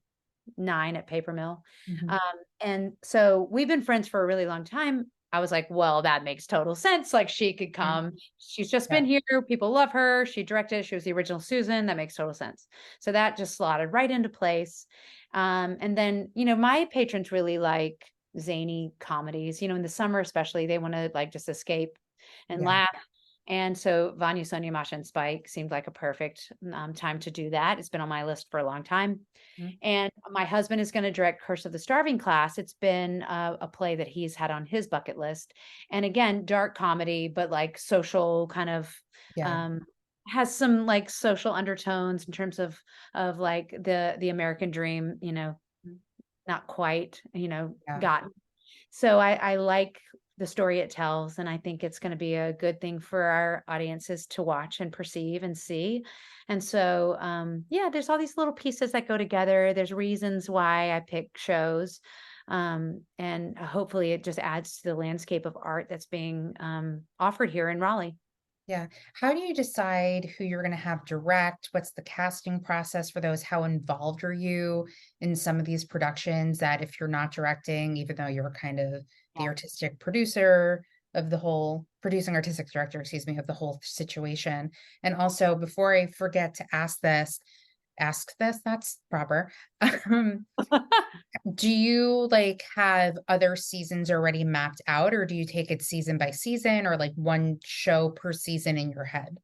9 at Paper Mill. Mhm. And so we've been friends for a really long time. I was like, well, that makes total sense. Like she could Mhm. come. She's just Yeah. been here. People love her. She directed. She was the original Susan. That makes total sense. So that just slotted right into place. And then, my patrons really like zany comedies, in the summer, especially, they want to like just escape and Yeah. laugh. And so Vanya, Sonia, Masha, and Spike seemed like a perfect time to do that. It's been on my list for a long time. Mhm. And my husband is going to direct Curse of the Starving Class. It's been a play that he's had on his bucket list. And again, dark comedy, but like social kind of Yeah. um, has some like social undertones in terms of like the American dream, not quite, Yeah. gotten. So I like the story it tells, and I think it's going to be a good thing for our audiences to watch and perceive and see. And so, yeah, there's all these little pieces that go together. There's reasons why I pick shows. And hopefully it just adds to the landscape of art that's being offered here in Raleigh. Yeah. How do you decide who you're going to have direct? What's the casting process for those? How involved are you in some of these productions that if you're not directing, even though you're kind of the artistic producer of the whole, producing artistic director, excuse me, of the whole situation? And also, before I forget to ask this, that's proper. Um, do you like have other seasons already mapped out, or do you take it season by season or like one show per season in your head?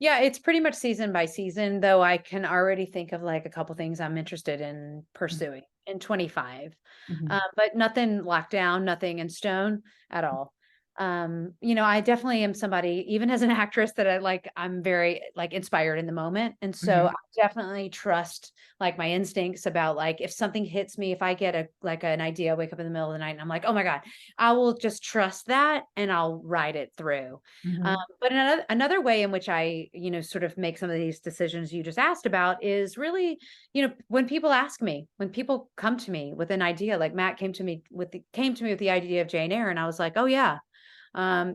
Yeah, it's pretty much season by season, though I can already think of like a couple things I'm interested in Mm, pursuing in 25. mhm, But nothing locked down, nothing in stone at all. I definitely am somebody, even as an actress, that I'm very like inspired in the moment. And so mhm, I definitely trust like my instincts about like if something hits me, if I get an idea, wake up in the middle of the night and I'm like, oh my God, I will just trust that and I'll ride it through. mhm, But another way in which I, sort of make some of these decisions you just asked about is really, when people ask me, when people come to me with an idea, like Matt came to me with the idea of Jane Eyre, and I was like, oh yeah,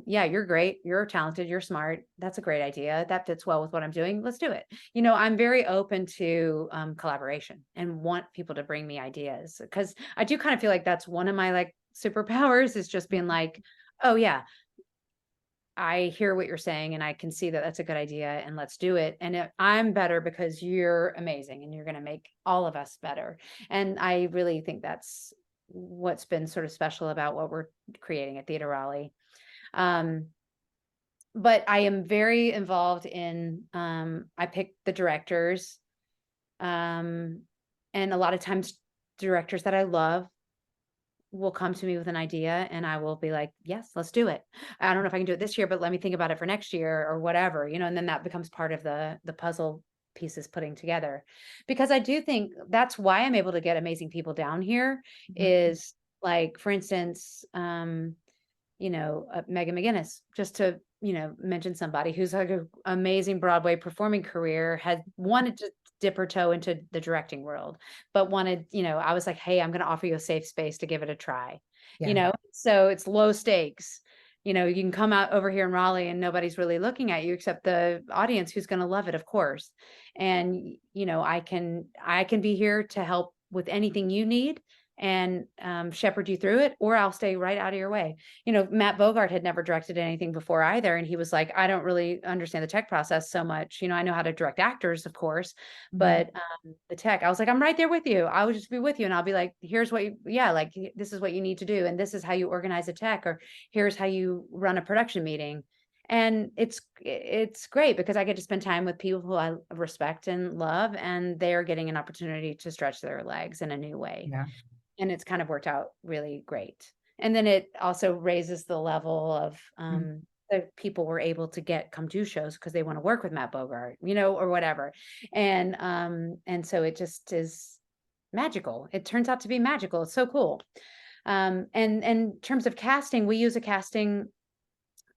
yeah, you're great, you're talented, you're smart. That's a great idea. That fits well with what I'm doing. Let's do it. I'm very open to collaboration and want people to bring me ideas because I do kind of feel like that's one of my like superpowers is just being like, oh yeah, I hear what you're saying and I can see that that's a good idea and let's do it. And I'm better because you're amazing and you're going to make all of us better. And I really think that's what's been sort of special about what we're creating at Theatre Raleigh. Um, but I am very involved in, I pick the directors, um, and a lot of times directors that I love will come to me with an idea and I will be like, yes, let's do it. I don't know if I can do it this year, but let me think about it for next year or whatever, and then that becomes part of the puzzle pieces putting together. Because I do think that's why I'm able to get amazing people down here mhm. is like, for instance, Megan McGinnis, just to, mention somebody who's like an amazing Broadway performing career, had wanted to dip her toe into the directing world, but wanted, I was like, hey, I'm going to offer you a safe space to give it a try, Yeah. so it's low stakes. You can come out over here in Raleigh and nobody's really looking at you except the audience who's going to love it, of course. And, I can be here to help with anything you need and shepherd you through it, or I'll stay right out of your way. Matt Bogart had never directed anything before either. And he was like, I don't really understand the tech process so much. I know how to direct actors, of course, Mhm. but the tech, I was like, I'm right there with you. I would just be with you. And I'll be like, here's what yeah, like, this is what you need to do. And this is how you organize a tech, or here's how you run a production meeting. And it's great because I get to spend time with people who I respect and love, and they're getting an opportunity to stretch their legs in a new way, Yeah. and it's kind of worked out really great. And then it also raises the level of Mhm. the people were able to come do shows because they want to work with Matt Bogart, or whatever. And so it just is magical. It turns out to be magical. It's so cool. And in terms of casting, we use a casting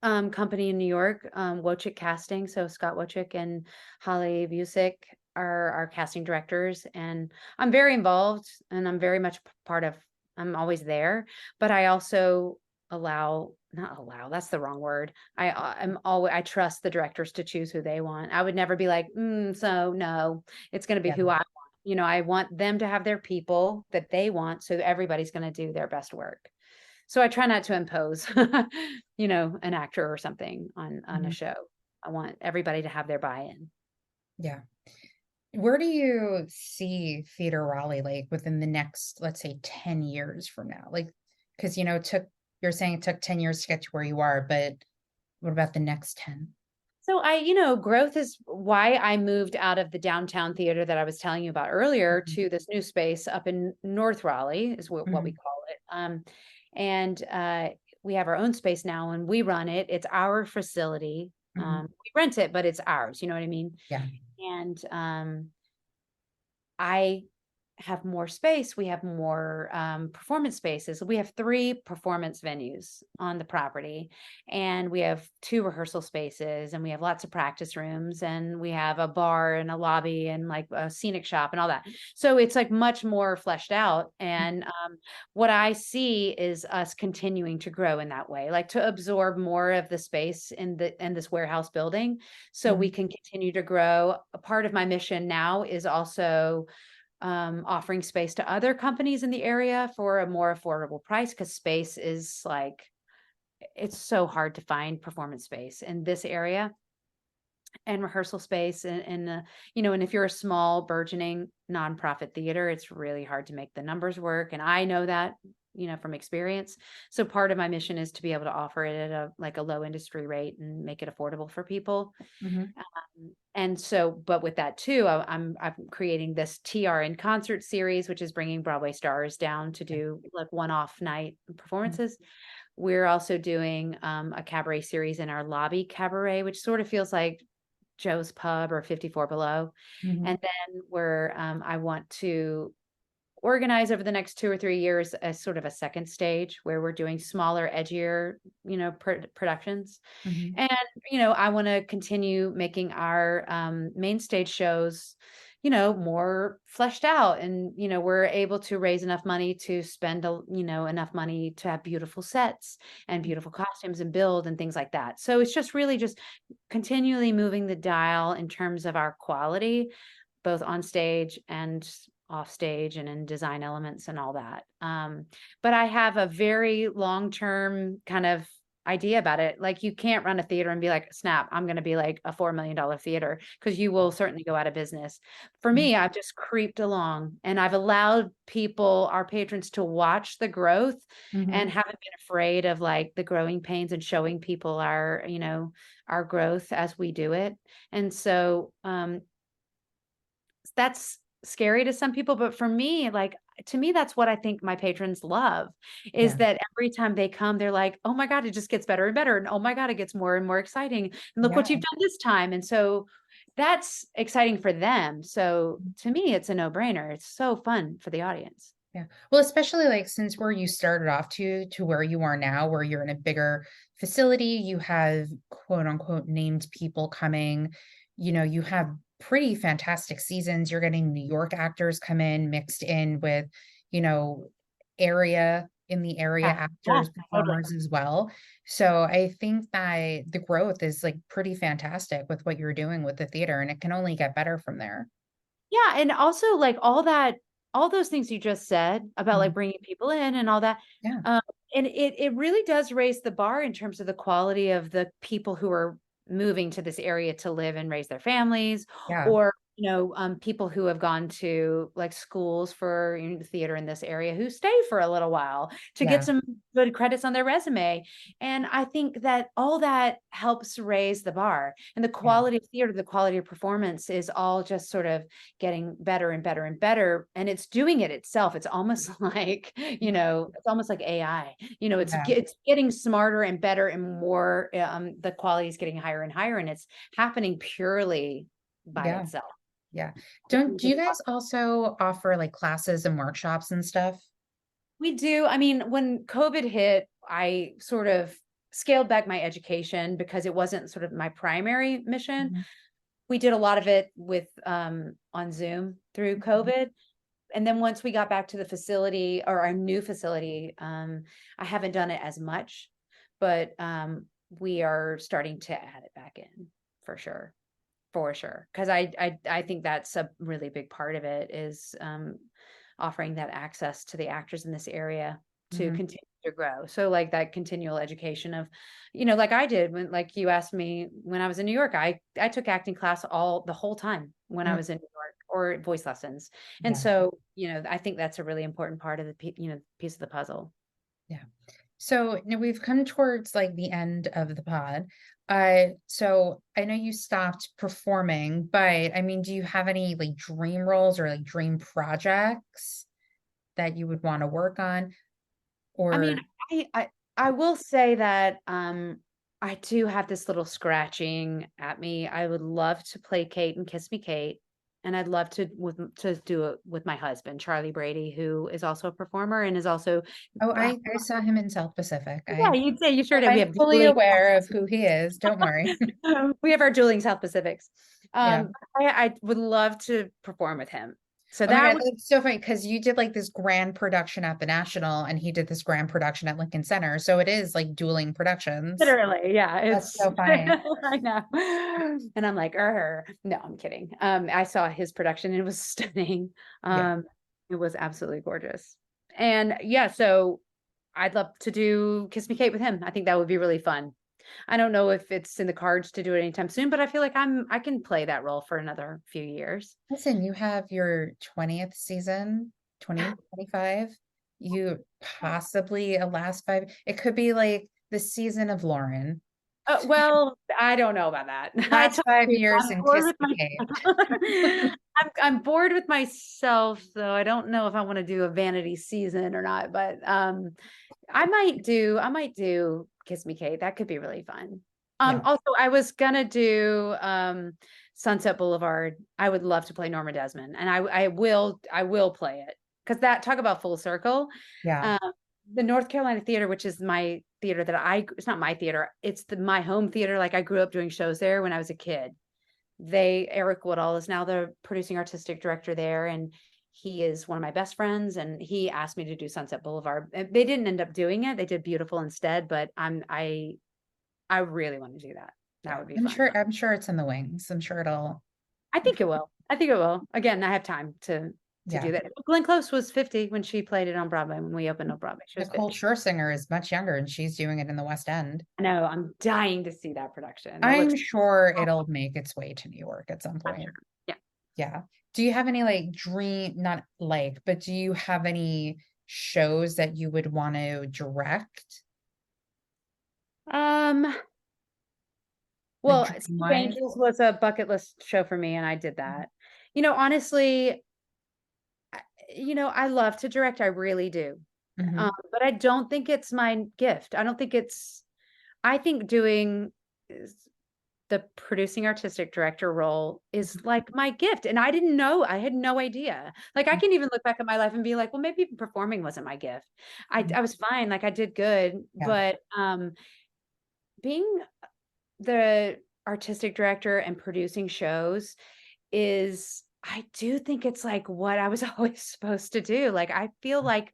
company in New York, Wojcik Casting. So Scott Wojcik and Holly Busick are our casting directors, and I'm very involved, and I'm very much part of. I'm always there, but I also not allow. That's the wrong word. I trust the directors to choose who they want. I would never be like, so no, it's going to be Yeah. who I want. I want them to have their people that they want, so everybody's going to do their best work. So I try not to impose, an actor or something on a Mhm. show. I want everybody to have their buy-in. Yeah. Where do you see Theatre Raleigh like within the next, let's say, 10 years from now? Like, because you're saying it took 10 years to get to where you are, but what about the next 10? So growth is why I moved out of the downtown theater that I was telling you about earlier Mhm. to this new space up in North Raleigh is what we Mhm. call it. And we have our own space now and we run it. It's our facility. Mhm. We rent it, but it's ours. You know what I mean? Yeah. And I have more space. We have more performance spaces. We have 3 performance venues on the property, and we have 2 rehearsal spaces, and we have lots of practice rooms, and we have a bar and a lobby and like a scenic shop and all that. So it's like much more fleshed out. And what I see is us continuing to grow in that way, like to absorb more of the space in this warehouse building, so we Mhm. can continue to grow. A part of my mission now is also offering space to other companies in the area for a more affordable price, because space is like, it's so hard to find performance space in this area and rehearsal space. And if you're a small burgeoning nonprofit theater, it's really hard to make the numbers work. And I know that, from experience. So part of my mission is to be able to offer it at a low industry rate and make it affordable for people. Mhm. And so, but with that too, I'm creating this TR in concert series, which is bringing Broadway stars down to Yeah. do like one-off night Mhm. performances. We're also doing a cabaret series in our lobby cabaret, which sort of feels like Joe's Pub or 54 Below. Mhm. And then I want to organize over the next 2 or 3 years as sort of a second stage where we're doing smaller, edgier, productions. Mhm. And, I want to continue making our main stage shows, more fleshed out. And, we're able to raise enough money to spend, enough money to have beautiful sets and beautiful costumes and build and things like that. So it's just really just continually moving the dial in terms of our quality, both on stage and off stage and in design elements and all that. But I have a very long-term kind of idea about it. Like you can't run a theater and be like, snap, I'm going to be like a $4 million theater, because you will certainly go out of business. For Mhm. me, I've just creeped along and I've allowed people, our patrons, to watch the growth and Mhm. haven't been afraid of like the growing pains and showing people our growth as we do it. And so, that's scary to some people, but for me, like, to me, that's what I think my patrons love, is Yeah. that every time they come, they're like, "Oh my god, it just gets better and better, and oh my god, it gets more and more exciting, and look Yeah. what you've done this time." And so that's exciting for them. So to me, it's a no-brainer. It's so fun for the audience. Yeah. Well, especially like since where you started off to where you are now, where you're in a bigger facility, you have quote unquote named people coming, you have pretty fantastic seasons. You're getting New York actors come in mixed in with, you know, area Yeah, yeah, actors, totally. performers as well. So I think that the growth is like pretty fantastic with what you're doing with the theater, and it can only get better from there. Yeah, and also, like, all those things you just said about, like, Mhm. bringing people in and all that, Yeah. um, and it really does raise the bar in terms of the quality of the people who are moving to this area to live and raise their families, Yeah. or, people who have gone to, like, schools for, theater in this area who stay for a little while to get Yeah. some good credits on their resume, and I think that all that helps raise the bar, and the Yeah. quality of theater, the quality of performance is all just sort of getting better and better and better, and it's doing it itself. It's almost like, it's almost like AI. Yeah. It's getting smarter and better and more, the quality is getting higher and higher, and it's happening purely by Yeah. itself. Yeah. Do you guys also offer like classes and workshops and stuff? We do. I mean, when COVID hit, I sort of scaled back my education because it wasn't sort of my primary mission. Mhm. We did a lot of it with on Zoom through Mhm. COVID. And then once we got back to the facility, or our new facility, I haven't done it as much, but we are starting to add it back in for sure for sure. Cause I think that's a really big part of it is, offering that access to the actors in this area to Mhm. continue to grow. So like that continual education of, like I did when, like you asked me when I was in New York, I took acting class the whole time when I Mm, was in New York, or voice lessons. And yeah, so, I think that's a really important part of the, piece of the puzzle. yeah. So now we've come towards like the end of the pod. So I know you stopped performing, but I mean, do you have any like dream roles or like dream projects that you would want to work on? I mean, Or I will say that, I do have this little scratching at me. I would love to play Kate and Kiss Me Kate, and I'd love to do it with my husband, Charlie Brady, who is also a performer and is also oh, uh, I saw him in South Pacific. yeah, you'd say you sure do. We I'm have fully dueling aware of who he is. Don't worry. we have our dueling South Pacifics. Yeah. I would love to perform with him. So Oh my that God, would that's so funny because you did like this grand production at the National and he did this grand production at Lincoln Center. So it is like dueling productions. literally, yeah, That's it's so funny. I know. And I'm like, no, I'm kidding. I saw his production and it was stunning. Yeah. It was absolutely gorgeous. And yeah, so I'd love to do Kiss Me Kate with him. I think that would be really fun. I don't know if it's in the cards to do it anytime soon, but I feel like I can play that role for another few years. Listen, you have your 20th season, 2025. You possibly a last five. It could be like the season of Lauren. Well, I don't know about that. I Last told 5 years I'm and bored Kiss with Me Kate. I'm bored with myself, so I don't know if I want to do a vanity season or not, but I might do Kiss Me Kate. That could be really fun. Yeah. Also I was gonna do Sunset Boulevard. I would love to play Norma Desmond, and I will play it because that talk about full circle. Yeah. Um, the North Carolina Theater, which is my theater it's not my theater, it's my home theater. Like I grew up doing shows there when I was a kid. Eric Woodall is now the producing artistic director there, and he is one of my best friends, and he asked me to do Sunset Boulevard. And they didn't end up doing it. They did Beautiful instead, but I really want to do that. That Yeah. would be I'm fun. sure, I'm sure it's in the wings. I'm sure it'll, I think it will. I think it will. Again, I have time to yeah. do that. Glenn Close was 50 when she played it on Broadway, when we opened up Broadway. She was Nicole 50. Scherzinger is much younger and she's doing it in the West End. I know, I'm dying to see that production. It looks I'm sure it'll make its way to New York at some I'm sure. point. Yeah. Yeah. Do you have any like dream, not like, but do you have any shows that you would want to direct? Um, Like well, dream Steve wise? Angels was a bucket list show for me, and I did that. Honestly, I love to direct. I really do. Hmm. But I don't think it's my gift. I think doing the producing artistic director role is like my gift. And I didn't know, I had no idea. Like I can even look back at my life and be like, well, maybe performing wasn't my gift. I was fine, like I did good, Yeah. but being the artistic director and producing shows is I do think it's like what I was always supposed to do. Like I feel like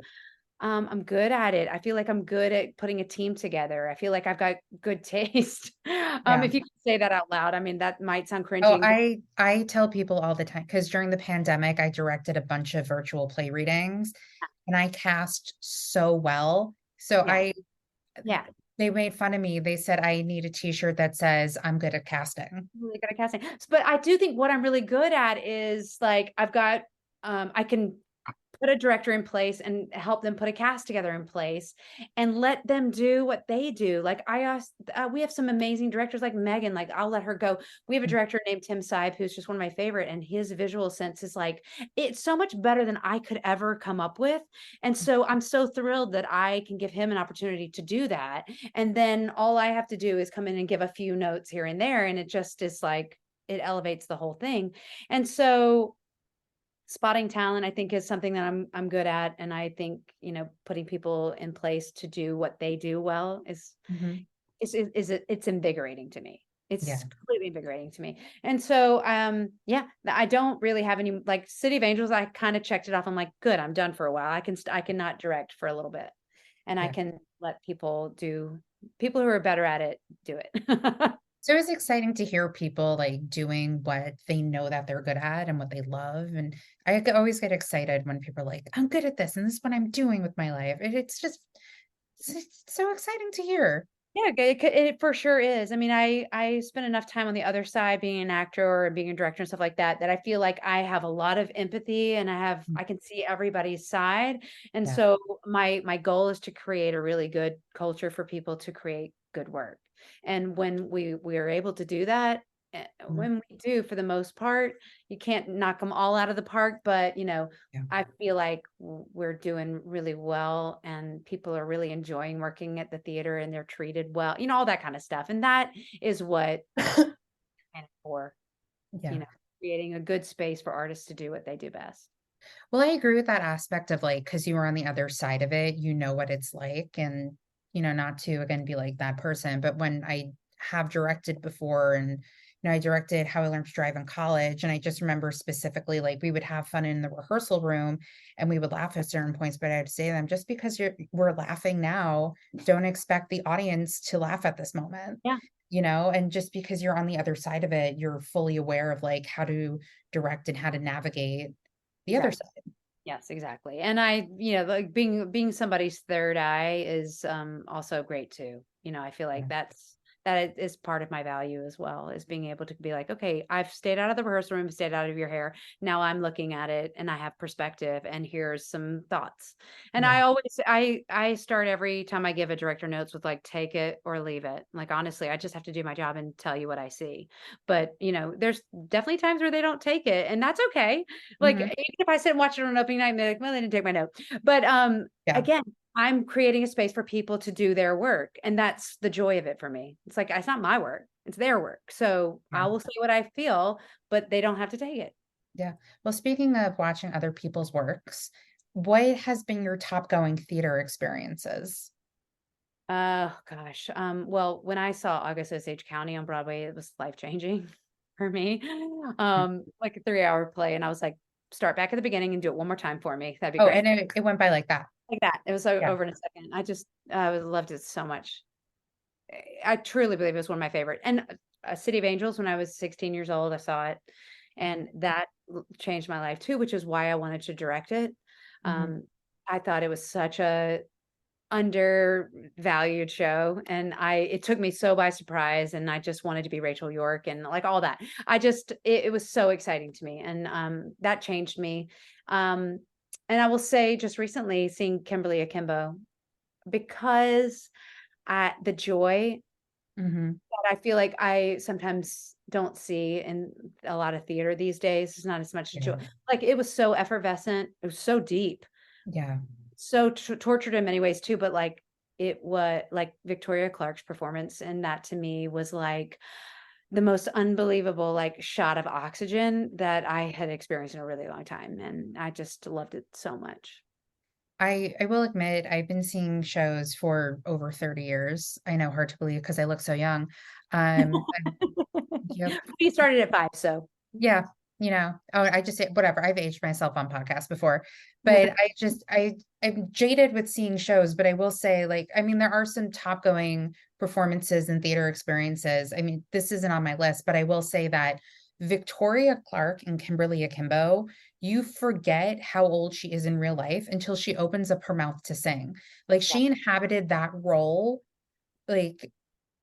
I'm good at it. I feel like I'm good at putting a team together. I feel like I've got good taste. Yeah. If you could say that out loud, I mean, that might sound Oh, cringing, but I tell people all the time because during the pandemic, I directed a bunch of virtual play readings and I cast so well. So yeah, yeah, they made fun of me. They said I need a t-shirt that says I'm good at casting. really good at casting. But I do think what I'm really good at is like I can put a director in place and help them put a cast together in place and let them do what they do. Like we have some amazing directors like Megan, like I'll let her go. We have a director named Tim Seib, who's just one of my favorite, and his visual sense is like, it's so much better than I could ever come up with. And so I'm so thrilled that I can give him an opportunity to do that. And then all I have to do is come in and give a few notes here and there. And it just is like, it elevates the whole thing. And so spotting talent, I think, is something that I'm good at, and I think putting people in place to do what they do well Mhm. it's invigorating to me. Yeah. It's completely invigorating to me. And so, yeah, I don't really have any like City of Angels. I kind of checked it off. I'm like, good, I'm done for a while. I can not direct for a little bit, and I Yeah. can let people who are better at it do it. So it's exciting to hear people like doing what they know that they're good at and what they love. And always get excited when people are like, I'm good at this and this is what I'm doing with my life. It's just, it's so exciting to hear. Yeah, it for sure is. I mean, I spend enough time on the other side being an actor or being a director and stuff like that, that I feel like I have a lot of empathy and Mm. I can see everybody's side. And Yeah. so my goal is to create a really good culture for people to create good work. And when we are able to do that, Mm. when we do, for the most part, you can't knock them all out of the park, but Yeah. I feel like we're doing really well and people are really enjoying working at the theater and they're treated well, all that kind of stuff. And that is what I'm for, you Yeah. know, creating a good space for artists to do what they do best. Well, I agree with that aspect of like, because you were on the other side of it, you know what it's like. And, not to again be like that person, but when I have directed before and, I directed How I Learned to Drive in college. And I just remember specifically, like, we would have fun in the rehearsal room and we would laugh at certain points, but I'd say to them, just because we're laughing now, don't expect the audience to laugh at this moment. Yeah. And just because you're on the other side of it, you're fully aware of like how to direct and how to navigate the other Yes. side. Yes, exactly. And like being somebody's third eye is also great too. I feel Yeah. like that is part of my value as well, is being able to be like, okay, I've stayed out of the rehearsal room, stayed out of your hair. Now I'm looking at it and I have perspective and here's some thoughts. And Yeah. I start every time I give a director notes with like, take it or leave it. Like, honestly, I just have to do my job and tell you what I see. But, there's definitely times where they don't take it, and that's okay. Like, Mhm. even if I sit and watch it on opening night and they're like, well, they didn't take my note. But Yeah. again, I'm creating a space for people to do their work. And that's the joy of it for me. It's like, it's not my work, it's their work. So Yeah. I will say what I feel, but they don't have to take it. Yeah. Well, speaking of watching other people's works, what has been your top going theater experiences? Oh gosh. Well, when I saw August Osage County on Broadway, it was life changing for me. Yeah. Like a 3-hour play. And I was like, start back at the beginning and do it one more time for me. That'd be Oh, great. and it went by like that. Like that. It was Yeah. over in a second. I loved it so much. I truly believe it was one of my favorite. And City of Angels, when I was 16 years old, I saw it, and that changed my life too, which is why I wanted to direct it. Mhm. Um, I thought it was such a undervalued show, and it took me so by surprise, and I just wanted to be Rachel York and like all that. It was so exciting to me, and that changed me. Um, and I will say, just recently seeing Kimberly Akimbo, because the joy Mhm. that I feel like I sometimes don't see in a lot of theater these days. It's not as much joy. Yeah. Like, it was so effervescent. It was so deep, Yeah. so tortured in many ways too. But like, it was like Victoria Clark's performance, and that to me was like the most unbelievable like shot of oxygen that I had experienced in a really long time, and I just loved it so much. I will admit I've been seeing shows for over 30 years. I know, hard to believe because I look so young. I'm Yep. We started at 5, so Yeah, I just say whatever. I've aged myself on podcasts before, but I'm jaded with seeing shows, but I will say, like, I mean, there are some top going performances and theater experiences. I mean, this isn't on my list, but I will say that Victoria Clark and Kimberly Akimbo, you forget how old she is in real life until she opens up her mouth to sing. Like, yeah. she inhabited that role. Like,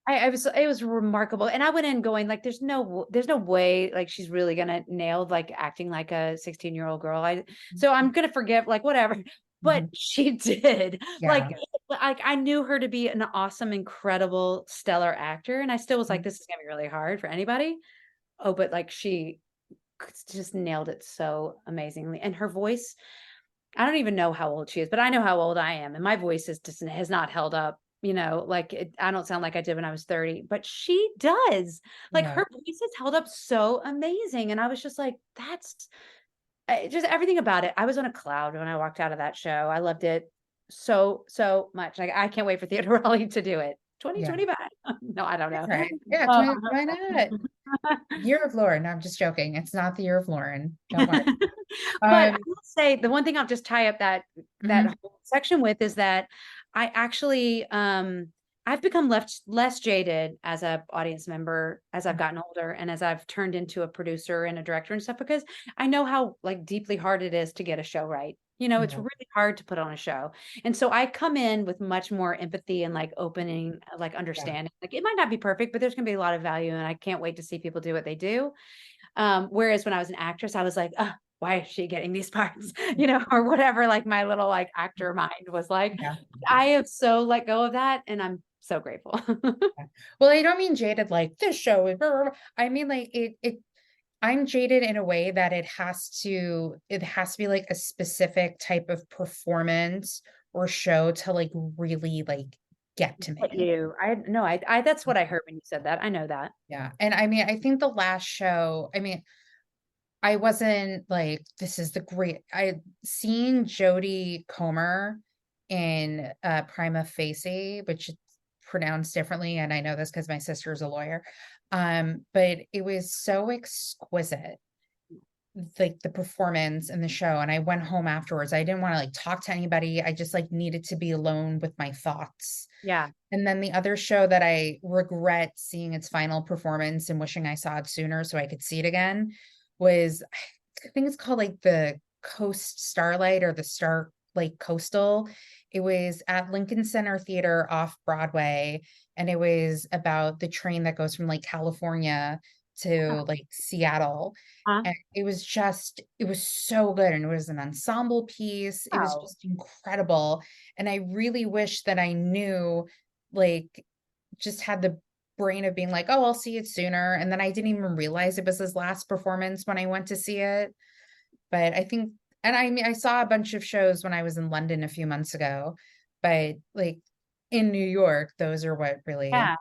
It was remarkable. And I went in going like, there's no way like she's really gonna nail like acting like a 16-year-old girl. So I'm gonna forgive like whatever. But Mhm. she did. Yeah. Like I knew her to be an awesome, incredible, stellar actor. And I still was like, Mhm. this is gonna be really hard for anybody. Oh, but like she just nailed it so amazingly. And her voice, I don't even know how old she is, but I know how old I am, and my voice has not held up. Like I don't sound like I did when I was 30, but she does. Like, Yeah. her voice has held up so amazing, and I was just like, that's just everything about it. I was on a cloud when I walked out of that show. I loved it so much. Like, I can't wait for Theatre Raleigh to do it. Yeah. 2025. No, I don't That's know. right. Yeah, Uh, 20, why not? Year of Lauren. No, I'm just joking. It's not the year of Lauren. Don't worry. But I Um, will say the one thing I'll just tie up that mhm, whole section with is that I actually I've become less jaded as a audience member as I've gotten older and as I've turned into a producer and a director and stuff, because I know how like deeply hard it is to get a show right. It's Yeah, really hard to put on a show. And so I come in with much more empathy and like opening, like yeah, understanding. Like it might not be perfect, but there's gonna be a lot of value and I can't wait to see people do what they do. Whereas when I was an actress, I was like, why is she getting these parts? Or whatever, like my little like actor mind was like. yeah. I have so let go of that and I'm so grateful. Yeah. Well, I don't mean jaded like this show is blah, blah, blah. I mean like I'm jaded in a way that it has to be like a specific type of performance or show to like really like get to But me. you, I no, I that's what I heard when you said that. I know that. Yeah. And I mean, I think the last show, I mean, I wasn't like, this is the great I seeing Jodie Comer in Prima Facie, which is pronounced differently, and I know this because my sister's a lawyer. But it was so exquisite, like the performance and the show. And I went home afterwards. I didn't want to like talk to anybody. I just like needed to be alone with my thoughts. Yeah. And then the other show that I regret seeing its final performance and wishing I saw it sooner so I could see it again was, I think it's called like the Coast Starlight or the Star like Coastal. It was at Lincoln Center Theater off Broadway, and it was about the train that goes from like California to like Seattle. Huh? And it was so good. And it was an ensemble piece. It was Oh, just incredible. And I really wish that I knew, like, just had the brain of being like, oh, I'll see it sooner. And then I didn't even realize it was his last performance when I went to see it. But I think, and I mean, I saw a bunch of shows when I was in London a few months ago, but like in New York, those are what really, yeah.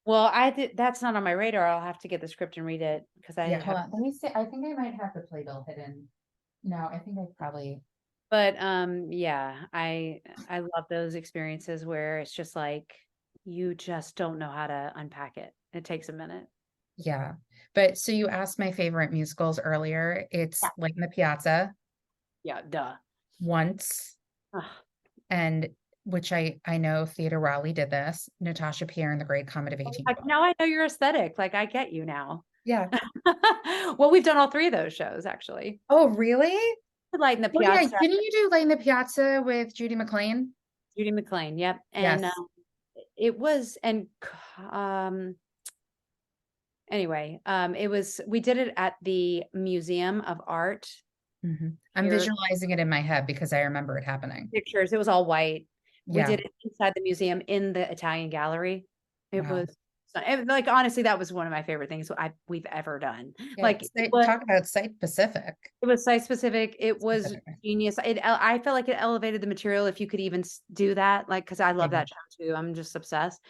Well, I did. That's not on my radar. I'll have to get the script and read it because I yeah, hold have. on. Let me see. I think I might have the playbill hidden. No, I think I probably, But yeah, I love those experiences where it's just like you just don't know how to unpack it. It takes a minute. yeah. But so you asked my favorite musicals earlier. It's Yeah. Light in the Piazza, Yeah, duh. Once, Ugh. and which I know Theatre Raleigh did this, Natasha Pierre and the Great Comet of Like 1812. now I know your aesthetic. Like I get you now. Yeah. Well, we've done all three of those shows actually. Oh, really? Light in the Oh, yeah. Piazza, Didn't you do Light in the Piazza with Judy McLean? Judy McLean. Yep. And Yes. it was, and um, anyway, it was, we did it at the Museum of Art I'm here, visualizing it in my head because I remember it happening. pictures. It was all white. We Yeah. did it inside the museum in the Italian gallery. It Wow. was like honestly, that was one of my favorite things we've ever done. Yeah. Like it was, Talk about site specific. it was site specific. It was Specific. genius. I felt like it elevated the material if you could even do that. Like, because I love Yeah. that show too. I'm just obsessed.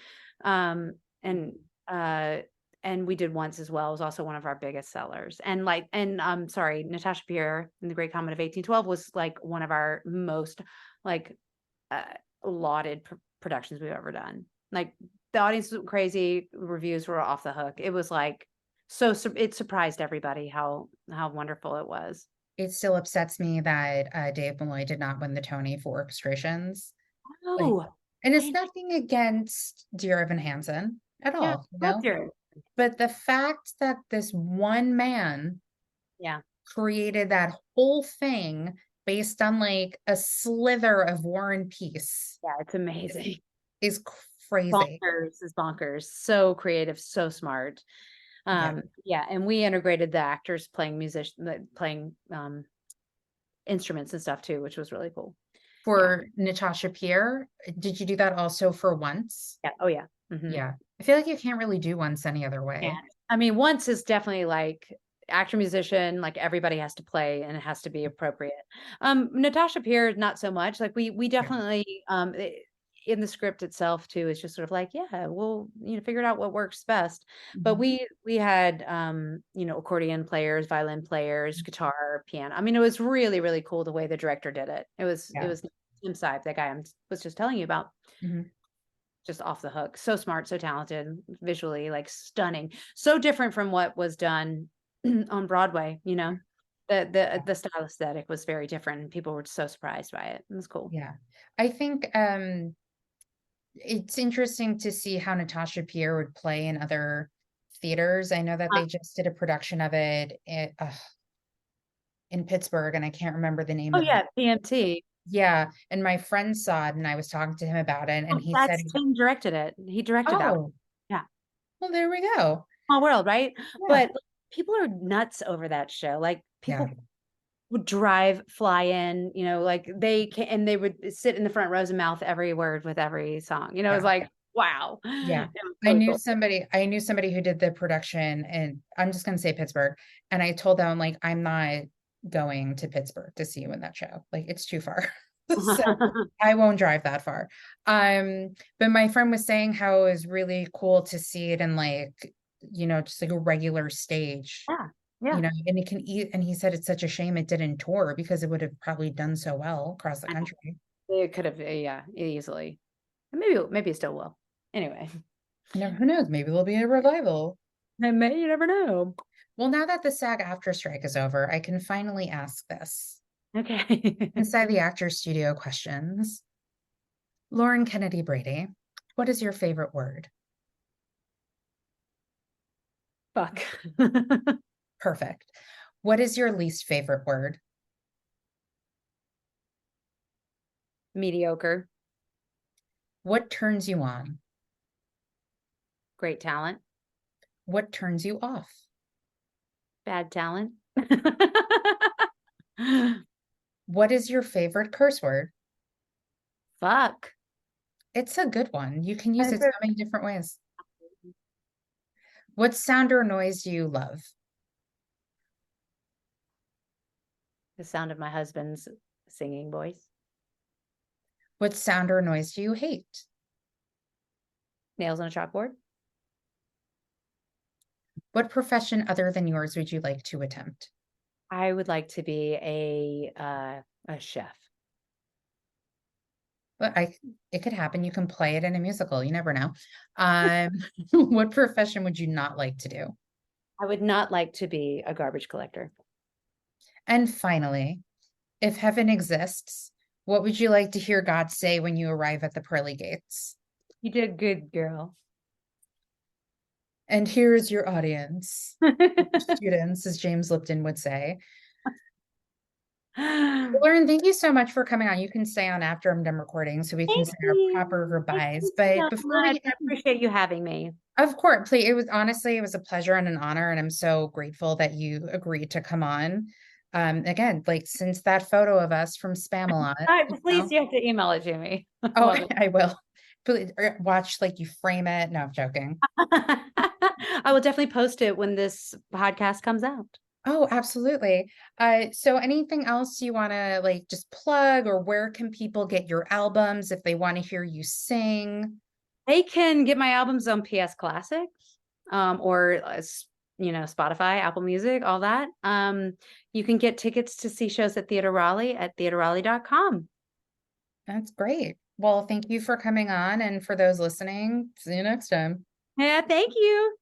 Um, and uh, and we did Once as well. It was also one of our biggest sellers. And like, and sorry, Natasha Pierre in the Great Comet of 1812 was like one of our most like uh, lauded productions we've ever done. Like the audience was crazy. Reviews were off the hook. It was like it surprised everybody how wonderful it was. It still upsets me that Dave Malloy did not win the Tony for orchestrations. Like, Oh, and it's I nothing against Dear Evan Hansen at yeah, all, you love know? your But the fact that this one man yeah, created that whole thing based on like a slither of War and Peace yeah, it's amazing. is crazy. Bonkers is bonkers. So creative, so smart. Yeah. Yeah, and we integrated the actors playing playing instruments and stuff too, which was really cool. Yeah. For Natasha Pierre, did you do that also for Once? Yeah. Oh yeah. Hmm. Yeah. I feel like you can't really do Once any other Yeah. way. I mean, Once is definitely like actor musician, like everybody has to play and it has to be appropriate. Natasha Pierre, not so much. Like we Yeah. definitely in the script itself too, it's just sort of like, yeah, we'll, figure it out what works best. But Mhm. we had accordion players, violin players, guitar, piano. I mean, it was really, really cool the way the director did it. It Yeah. was Tim Sipe, that guy was just telling you about, Mhm. just off the hook. So smart, so talented, visually like stunning. So different from what was done on Broadway, The style aesthetic was very different and people were so surprised by it. It was cool. Yeah. I think It's interesting to see how Natasha Pierre would play in other theaters. I know that they just did a production of it in Pittsburgh, and I can't remember the name Oh of it. yeah, PMT. Yeah, and my friend saw it, and I was talking to him about it, and Oh, he said, that's Tim directed it. He directed that one. "Oh, Yeah. well, there we go." Small world, right? Yeah, But people are nuts over that show. Like yeah, people would drive, fly in, like they can, and they would sit in the front rows and mouth every word with every song. It was yeah, like, wow. yeah. It was really cool. I knew somebody who did the production, and I'm just gonna say Pittsburgh. And I told them, like, I'm not going to Pittsburgh to see you in that show. Like, it's too far. So I won't drive that far. But my friend was saying how it was really cool to see it in, like, just like a regular stage, Yeah. Yeah. and it can eat. And he said it's such a shame it didn't tour because it would have probably done so well across the I know. country. It could have, yeah, easily. And maybe it still will. Anyway, Who knows? Maybe there'll be a revival. you never know. Well, now that the SAG-AFTRA strike is over, I can finally ask this. Okay. Inside the Actors Studio questions. Lauren Kennedy Brady, what is your favorite word? Fuck. Perfect. What is your least favorite word? Mediocre. What turns you on? Great talent. What turns you off? Bad talent. What is your favorite curse word? Fuck. It's a good one. You can use That's it so many different ways. What sound or noise do you love? the sound of my husband's singing voice. What sound or noise do you hate? Nails on a chalkboard. What profession other than yours would you like to attempt? I would like to be a chef. But it could happen. You can play it in a musical. You never know. Um, what profession would you not like to do? I would not like to be a garbage collector. And finally, if heaven exists, what would you like to hear God say when you arrive at the pearly gates? You did good, girl. And here is your audience, students, as James Lipton would say. Lauren, thank you so much for coming on. You can stay on after I'm done recording so we can Thank say our proper you. Thank goodbyes. you But so before we much. get I appreciate you having me. of course, please, it was a pleasure and an honor, and I'm so grateful that you agreed to come on. Again, like since that photo of us from Spamalot, Please, you have to email it to me. oh, I will. Please watch like you frame it. No, I'm joking. I will definitely post it when this podcast comes out. Oh, absolutely. So anything else you want to like just plug, or where can people get your albums if they want to hear you sing? They can get my albums on PS Classic, or Spotify, Apple Music, all that. You can get tickets to see shows at Theatre Raleigh at theaterraleigh.com. That's great. Well, thank you for coming on, and for those listening, see you next time. Yeah, thank you.